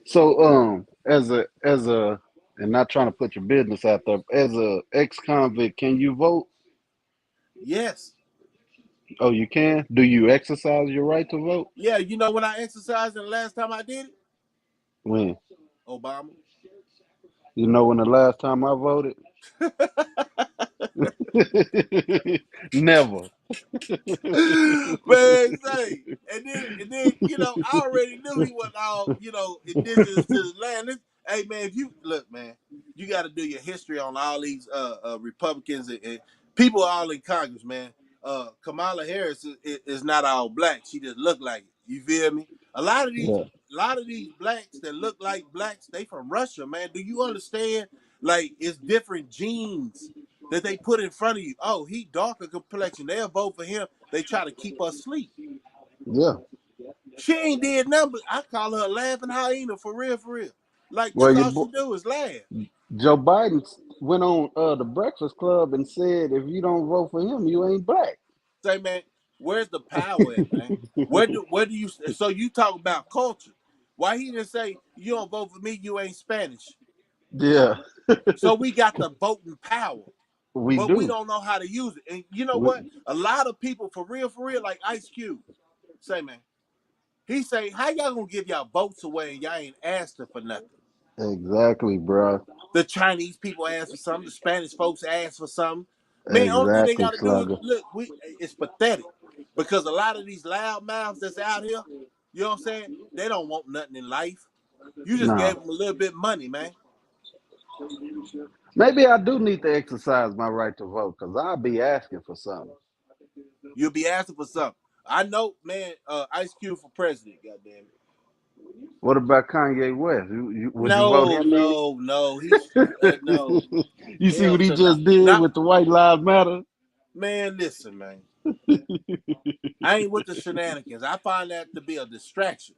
So, as a, and not trying to put your business out there, as a ex-convict, can you vote? Yes. Oh, you can. Do you exercise your right to vote? Yeah, you know when I exercised and the last time I did it? When? Obama. You know when the last time I voted? Never. Man, say, and then, I already knew he wasn't all, indigenous to the land. Hey man, if you look, man, you got to do your history on all these Republicans and people all in Congress, man. Kamala Harris is not all black. She just look like it. You feel me? A lot of these, Yeah. a lot of these blacks that look like blacks, they from Russia, man. Do you understand? Like, it's different genes that they put in front of you. Oh, he darker complexion. They'll vote for him. They try to keep us asleep. Yeah. She ain't did nothing but I call her a laughing hyena for real, for real. Like Well, that's all she do is laugh. Joe Biden went on the Breakfast Club and said, "If you don't vote for him, you ain't black." Say, man, where's the power at, man? Where do you so you talk about culture? Why he didn't say you don't vote for me, you ain't Spanish. Yeah, So we got the voting power, we but we do. don't know how to use it. And you know We, what? A lot of people for real, like Ice Cube, say, man, he say, how y'all gonna give y'all votes away and y'all ain't asking for nothing? exactly, bro. The Chinese people ask for something. The Spanish folks ask for something. Man, only thing they Exactly, got to do is Slugger. look. It's pathetic because a lot of these loud mouths that's out here, you know what I'm saying? They don't want nothing in life. You just Nah, gave them a little bit of money, man. maybe I do need to exercise my right to vote because I'll be asking for something. You'll be asking for something. I know, man. Ice Cube for president. Goddamn it. What about Kanye West? Would you vote No, him in? no, no. No. You see Hell what he to no. just did Not with the White Lives Matter? man. Listen, man. I ain't with the shenanigans. I find that to be a distraction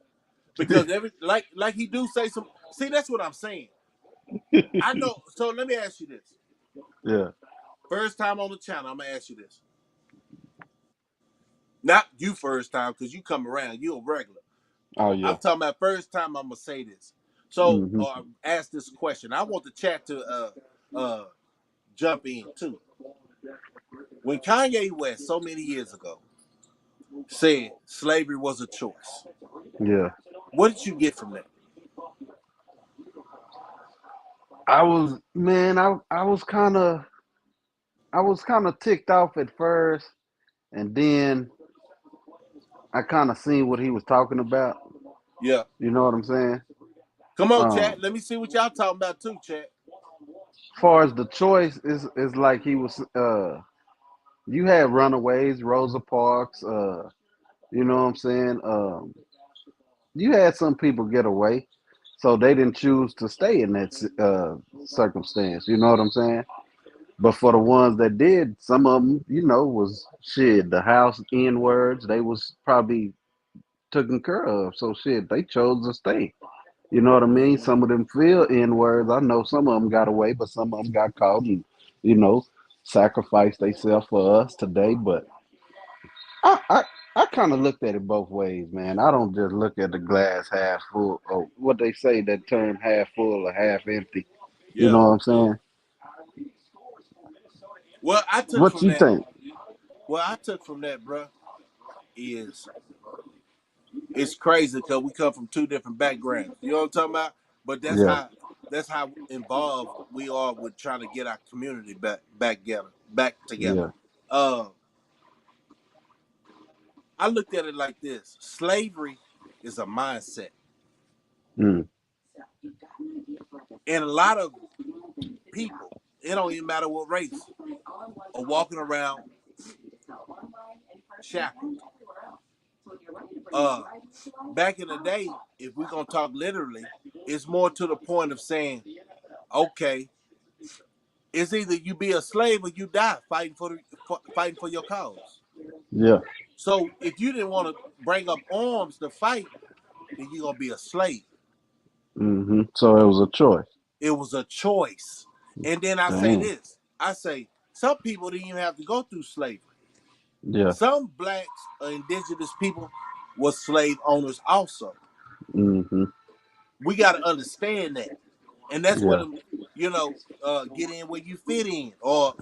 because every like he do say some. See, that's what I'm saying. I know. So let me ask you this. Yeah. First time on the channel, I'm gonna ask you this. Not you first time because you come around. You a regular. Oh yeah. I'm talking about first time. I'm gonna say this. So, Hmm. ask this question. I want the chat to jump in too. When Kanye West so many years ago said slavery was a choice, Yeah. what did you get from that? I was man. I was kind of ticked off at first, and then I kind of seen what he was talking about. Yeah. You know what I'm saying? Come on, chat. Um, Let me see what y'all talking about too, chat. far as the choice is like he was. You had Runaways, Rosa Parks. You know what I'm saying? You had some people get away, so they didn't choose to stay in that circumstance. You know what I'm saying? But for the ones that did, some of them, was shit. The house N words, they was probably taken care of. So shit, they chose to stay. You know what I mean? Some of them feel N words. I know some of them got away, but some of them got caught and you know sacrificed themselves for us today. But I I, I kind of looked at it both ways, man. I don't just look at the glass half full or what they say that term half full or half empty. You Yeah, know what I'm yeah. saying? Well, I took What from you that. think? What I took from that, bruh, is it's crazy because we come from two different backgrounds. You know what I'm talking about? But Yeah. that's how involved we are with trying to get our community back together. Yeah. Uh, I looked at it like this: slavery is a mindset, Mm. and a lot of people, it don't even matter what race, are walking around shackled. Uh, Back in the day, if we're gonna talk literally, it's more to the point of saying, okay, it's either you be a slave or you die fighting for your cause. Yeah. So if you didn't want to bring up arms to fight, then you're gonna be a slave. So it was a choice. It was a choice. And then I say Damn. this: I say some people didn't even have to go through slavery. Yeah. Some blacks or indigenous people was slave owners also. hmm We got to understand that, and that's where Yeah. them, get in where you fit in, or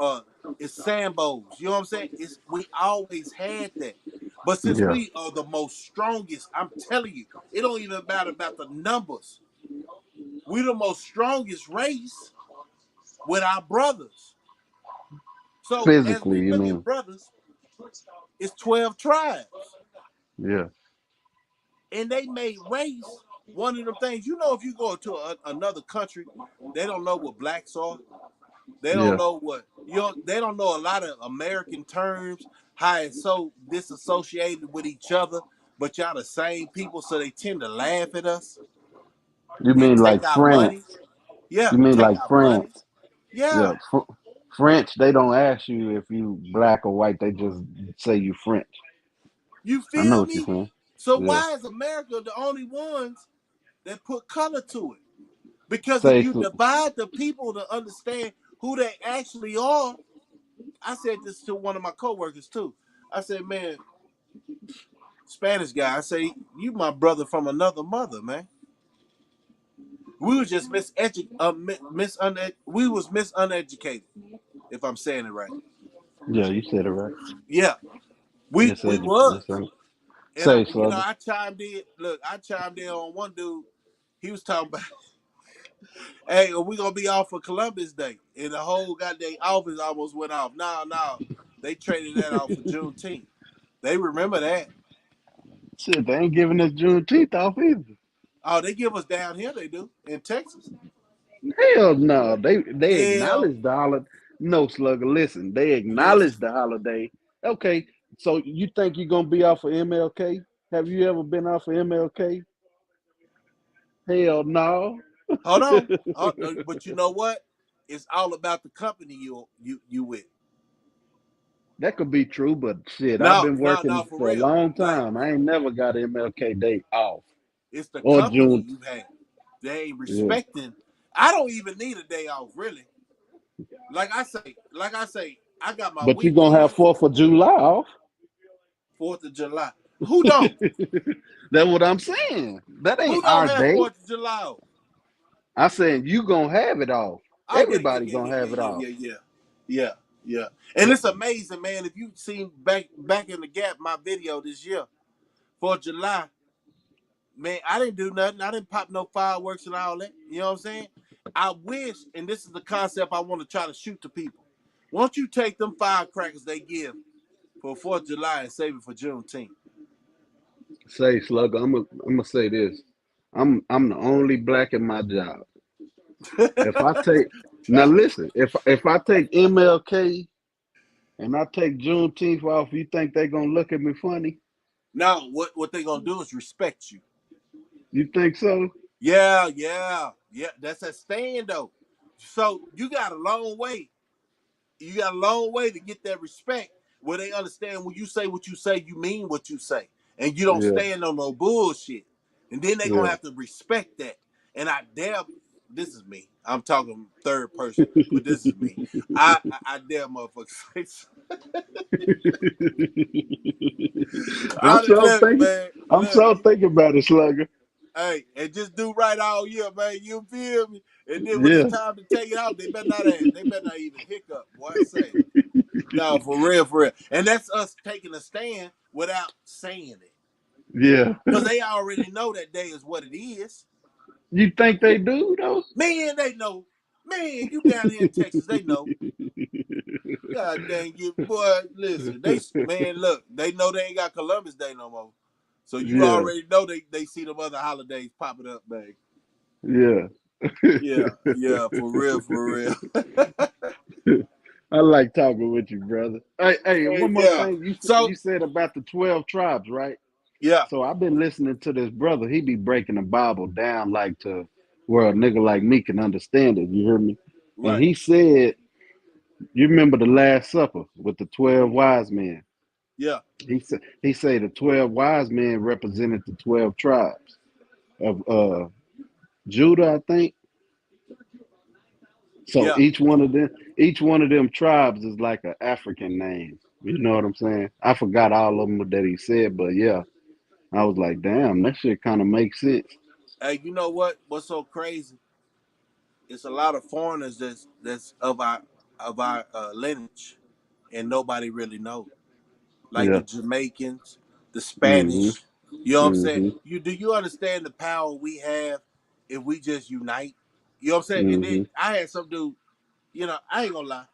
it's sambos. You know what I'm saying? It's we always had that, but since Yeah. we are the most strongest, I'm telling you, it don't even matter about the numbers. We the most strongest race with our brothers. So as Physically, we you look at mean? brothers, it's 12 tribes, Yeah. and they made race one of them things. If you go to another country, they don't know what blacks are. They don't Yeah. know they don't know a lot of American terms, how it's so disassociated with each other, but y'all the same people, so they tend to laugh at us You and mean take like our France? money. Yeah, You mean take like our money. France? Yeah. Yeah. French, they don't ask you if you black or white. They just say you French. You I know feel what you're me? saying. So Yeah. why is America the only ones that put color to it? Because if Say, you divide the people to understand who they actually are, I said this to one of my coworkers too. I said, man, Spanish guy, I say, you my brother from another mother, man. We was just we was misuneducated, if I'm saying it right. yeah, you said it right. Yeah, we Miseducation. was. And Say, slugger. I chimed in. Look, I chimed in on one dude. He was talking about, hey, we gonna be off for Columbus Day, and the whole goddamn office almost went off. No, they traded that out for Juneteenth. They remember that. Shit, they ain't giving us Juneteenth off either. Oh, they give us down here. They do in Texas. Hell no. They Hell acknowledge the holiday. No, slugger. Listen, they yes. acknowledge the holiday. Okay, so you think you're gonna be off of MLK? Have you ever been off of MLK? Hell no. Hold on. But you know what? It's all about the company you with. That could be true, but shit, I've No, been no, no, working for for a real. long Like time. I ain't never got MLK Day off it's the or company June. you have. They ain't Yeah, respecting. I don't even need a day off, really. Like I say, I got my but you gonna have weekends. 4th of July off. 4th of July. Who don't? That's what I'm saying. That Who ain't don't our have day. 4th of July off? I saying you gonna have it off. Oh yeah, yeah, Everybody yeah, gonna yeah, have it yeah, off. yeah, yeah, yeah, yeah, yeah. And it's amazing, man. If you seen back in the gap my video this year for July, man, I didn't do nothing. I didn't pop no fireworks and all that. You know what I'm saying? I wish, and this is the concept I want to try to shoot to people. Won't you take them firecrackers they give for 4th of July and save it for Juneteenth? Say, Slugger, I'm gonna say this. I'm the only black in my job. If I take Now listen, if I take MLK and I take Juneteenth off, you think they gonna look at me funny? Now, what they gonna do is respect you. You think so? Yeah, yeah, yeah. That's a stand though. So you got a long way. You got a long way to get that respect where they understand when you say what you say, you mean what you say, and you don't Yeah, stand on no bullshit. And then they gonna yeah. have to respect that. And I dare. This is me. I'm talking third person, but this is me. I dare motherfuckers say. I'm so Look, thinking. man. I'm Look. so thinking about it, Slugger. Hey, and just do right all year, man. You feel me? And then when it's Yeah, time to take it out, they better not even hiccup. Boy, I say, no, for real, for real. And that's us taking a stand without saying it. yeah. Because they already know that day is what it is. You think they do though? Man, they know. Man, you down here in Texas, they know. God dang you, boy. Listen, man, look, they know they ain't got Columbus Day no more. So you Yeah, already know they see them other holidays popping up, man. yeah. Yeah, yeah, for real, for real. I like talking with you, brother. Hey, one more Yeah. thing. So You said about the 12 tribes, right? yeah, So I've been listening to this brother. He be breaking the Bible down like to where a nigga like me can understand it. You hear me? And right. he said, you remember the Last Supper with the 12 wise men? Yeah, He said the 12 wise men represented the 12 tribes of Judah, I think. So yeah. each one of them tribes is like an African name. You know what I'm saying? I forgot all of them that he said, but yeah, I was like, damn, that shit kind of makes sense. Hey, you know what? What's so crazy? It's a lot of foreigners that's of our lineage, and nobody really know. Like Yeah. the Jamaicans, the Mhm. Spanish. You know what I'm saying? Mhm. You understand the power we have if we just unite? You know what I'm saying? And then Mhm. I had some dude. You know, I ain't gonna lie.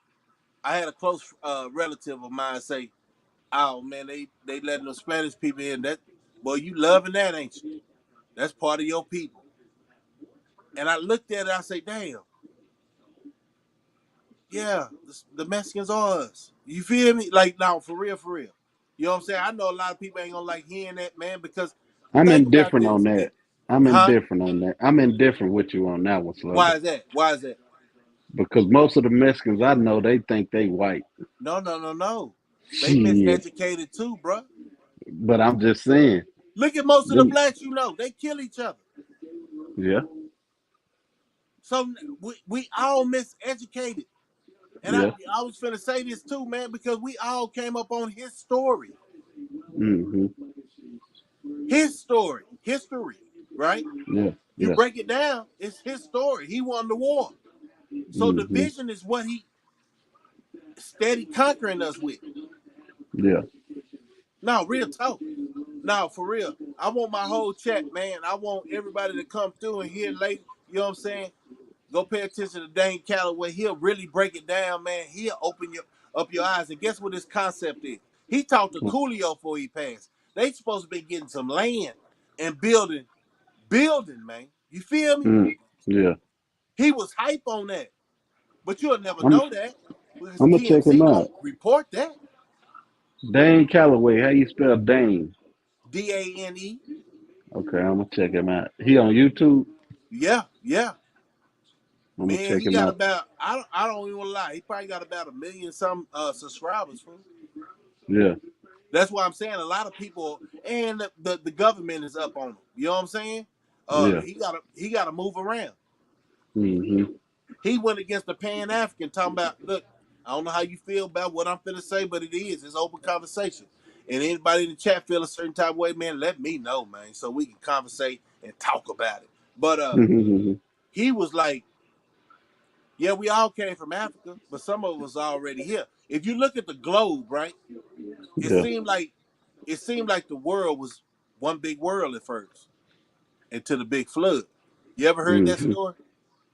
I had a close relative of mine say, "Oh man, they letting those Spanish people in. That boy, you loving that, ain't you? That's part of your people." And I looked at it, I say, "Damn, yeah, the Mexicans are us." You feel me? Like now, for real, for real. You know what I'm saying? I know a lot of people ain't gonna like hearing that, man, because I'm think about indifferent on this. that. I'm Huh? indifferent on that. I'm indifferent with you on that one, Slugger. Why is that? Why is that? Because most of the Mexicans I know, they think they white. No, no, no, no. They Shit. miseducated too, bro. But I'm just saying. Look at most of the Them, blacks you know. They kill each other. yeah. So we all miseducated. And Yeah. I was finna say this too, man, because we all came up on his story. Mhm. His story. History, right? Yeah. You Yeah. break it down, it's his story. He won the war. So Mhm. division is what he steady conquering us with. Yeah. No, real talk. No, for real. I want my whole chat, man. I want everybody to come through and hear later. You know what I'm saying? Go pay attention to Dane Calloway. He'll really break it down, man. He'll open up your eyes. And guess what his concept is? He talked to Coolio before he passed. They supposed to be getting some land and building, man. You feel me? Mm. Yeah. He was hype on that. But you'll never I'm know that because I'm gonna check him TMZ out. gonna report that. Dane Calloway. How you spell Dane? Dane. Okay, I'm gonna check him out. He on YouTube. Yeah, yeah. I'm gonna Man, check he him got out. about I don't even lie. He probably got about 1 million some subscribers, fool. Yeah. That's why I'm saying a lot of people and the government is up on him. You know what I'm saying? Yeah. He gotta move around. Mhm. He went against the Pan African talking about, look, I don't know how you feel about what I'm finna say, but it is. It's open conversation. And anybody in the chat feel a certain type of way, man, let me know, man, so we can conversate and talk about it. But Mhm. he was like, yeah, we all came from Africa, but some of us are already here. If you look at the globe, right, it Yeah. seemed like it seemed like the world was one big world at first until the big flood. You ever heard that Mhm. story?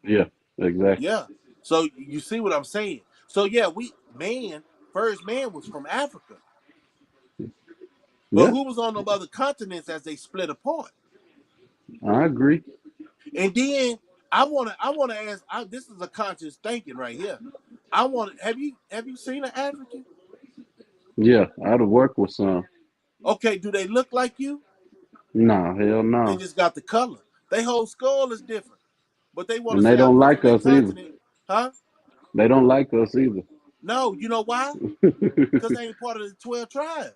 Yeah. Exactly. Yeah. So you see what I'm saying? So yeah, first man was from Africa. But Yeah. who was on the other continents as they split apart? I agree. And then I wanna ask, this is a conscious thinking right here. Have you seen an African? Yeah, I'd have worked with some. Okay, do they look like you? No, hell They no. just got the color. They whole skull is different, but they want to And say they I don't come like from that us either. continent, huh? They don't like us either. No, you know why? Because they ain't part of the 12 tribes.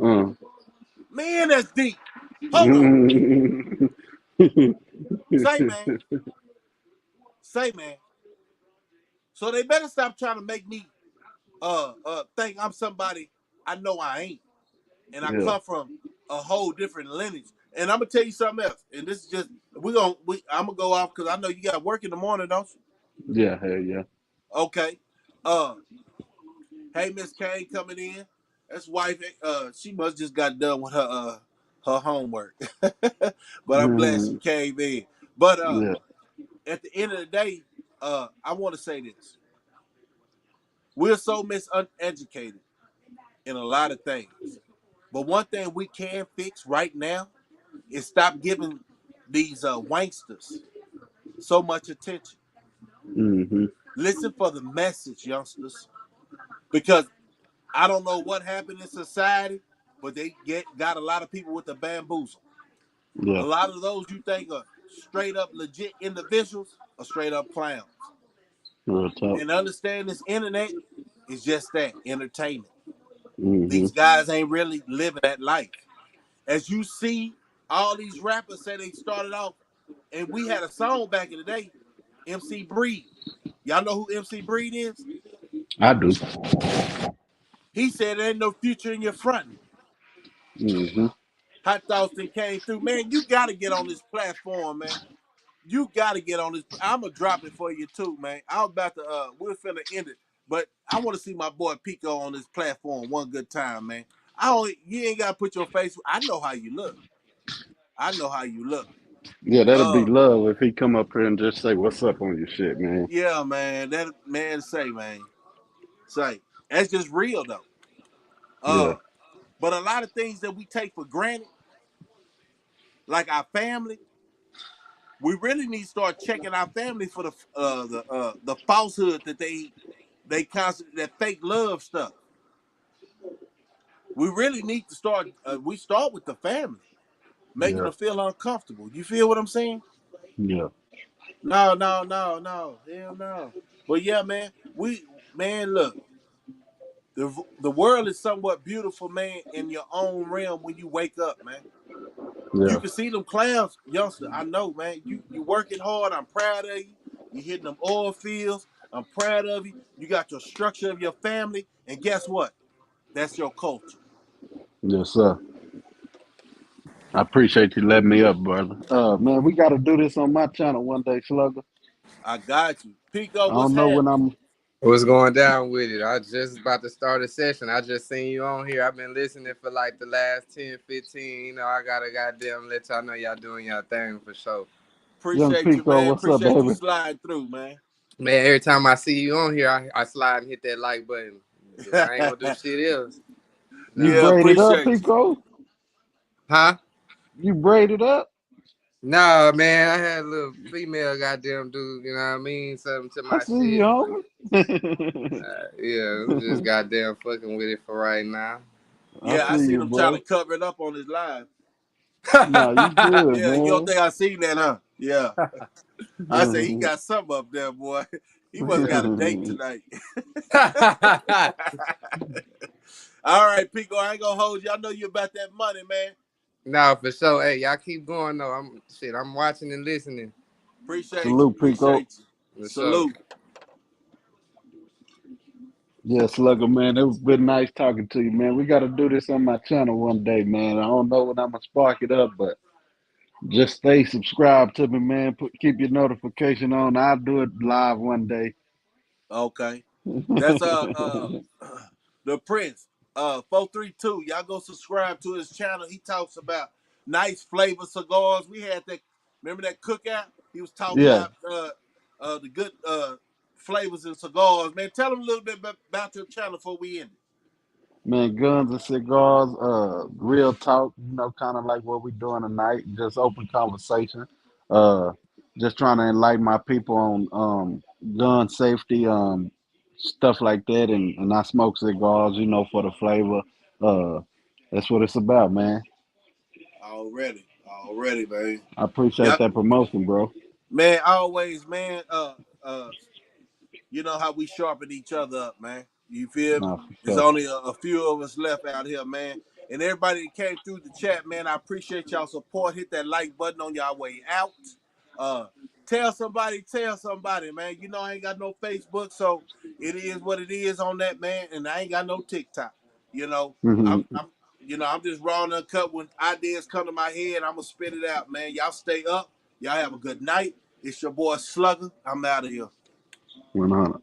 uh. Man, that's deep. Hold on. Say, man. Say, man. So they better stop trying to make me think I'm somebody I know I ain't. And I Yeah, come from a whole different lineage. And I'm gonna tell you something else. And this is just I'm gonna go off because I know you got work in the morning, don't yeah, hell yeah. you? Okay. Uh hey Miss Kane coming in. That's wife she must just got done with her homework. But I'm glad she Mhm. came in. But Yeah, at the end of the day, I want to say this. We're so miseducated in a lot of things. But one thing we can fix right now is stop giving these wanksters so much attention. hmm, Listen for the message, youngsters, because I don't know what happened in society, but they got a lot of people with the bamboozle. A yeah, lot of those you think are straight up legit individuals are straight up clowns. real talk. And understand this internet is just that entertainment. Hmm. These guys ain't really living that life. As you see, all these rappers say they started off, and we had a song back in the day, MC Breed. Y'all know who MC Breed is? I do. He said there ain't no future in your fronting. Hmm. Hot Thoughts then came through. Man, you got to get on this platform, man. You got to get on this. I'm going to drop it for you too, man. I'm about to, we're finna end it. But I want to see my boy Pico on this platform one good time, man. You ain't got to put your face. I know how you look. I know how you look. Yeah, that'd be Uh, love if he come up here and just say what's up on your shit, man. yeah, man. That man say. That's just real though. Yeah, Uh, but a lot of things that we take for granted, like our family, we really need to start checking our family for the falsehood that they constantly that fake love stuff. We really need to start. We start with the family, making yeah, them feel uncomfortable. You feel what I'm saying? yeah, No, no, no, no, hell no. But yeah, man, man, look, the world is somewhat beautiful, man, in your own realm when you wake up, man. You yeah, can see them clowns, youngster. I know, man. You working hard. I'm proud of you. You hitting them oil fields. I'm proud of you. You got your structure of your family, and guess what? That's your culture. yes, sir. I appreciate you letting me up, brother. Man, we got to do this on my channel one day, Slugger. I got you. Pico, I what's don't know when happening? I'm. What's going down with it? I just about to start a session. I just seen you on here. I've been listening for like the last 10, 15. I gotta goddamn let y'all know y'all doing y'all thing for sure. Young Appreciate you, Pico, man. what's up, Appreciate you baby? sliding through, man. Man, every time I see you on here, I slide and hit that like button. I ain't gonna do shit else. You Yeah, No. braided up, appreciate you. Pico? Huh? You braided up? No, man, I had a little female goddamn dude, you know what I mean? Something to I my see you, shit. homie. Yeah, I'm just goddamn fucking with it for right now. I Yeah, I see seen you, him trying to bro. cover it up on his live. Nah, you good, Yeah, you don't man. think I seen that, huh? Yeah. I say he got something up there, boy. He must got a date tonight. All right, Pico, I ain't gonna hold you. I know you about that money, man. No, for sure. Hey, y'all keep going though. I'm watching and listening. Appreciate you. Salute, Pico. Appreciate you. For sure. Salute. Yeah, Slugger, man. It was been nice talking to you, man. We got to do this on my channel one day, man. I don't know when I'm gonna spark it up, but just stay subscribed to me, man. Keep your notification on. I'll do it live one day. Okay. That's the Prince. 432. Y'all go subscribe to his channel. He talks about nice flavor cigars. We had that, remember that cookout? He was talking Yeah, about the good flavors in cigars. Man, tell him a little bit about your channel before we end it. man. Guns and cigars. Real talk. Kind of like what we doing tonight. Just open conversation. Uh, just trying to enlighten my people on gun safety. stuff like that, and I smoke cigars, for the flavor. Uh, that's what it's about, man. Already, man. I appreciate Yep, that promotion, bro. man. Always, man. You know how we sharpen each other up, man. You feel me? Nah, for There's sure. only a few of us left out here, man. And everybody that came through the chat, man, I appreciate y'all support. Hit that like button on y'all way out. Uh, tell somebody, man. You know I ain't got no Facebook, so it is what it is on that, man. And I ain't got no TikTok. You know, Hmm. I'm just raw and uncut. When ideas come to my head, I'm gonna spit it out, man. Y'all stay up. Y'all have a good night. It's your boy Slugger. I'm out of here. 100.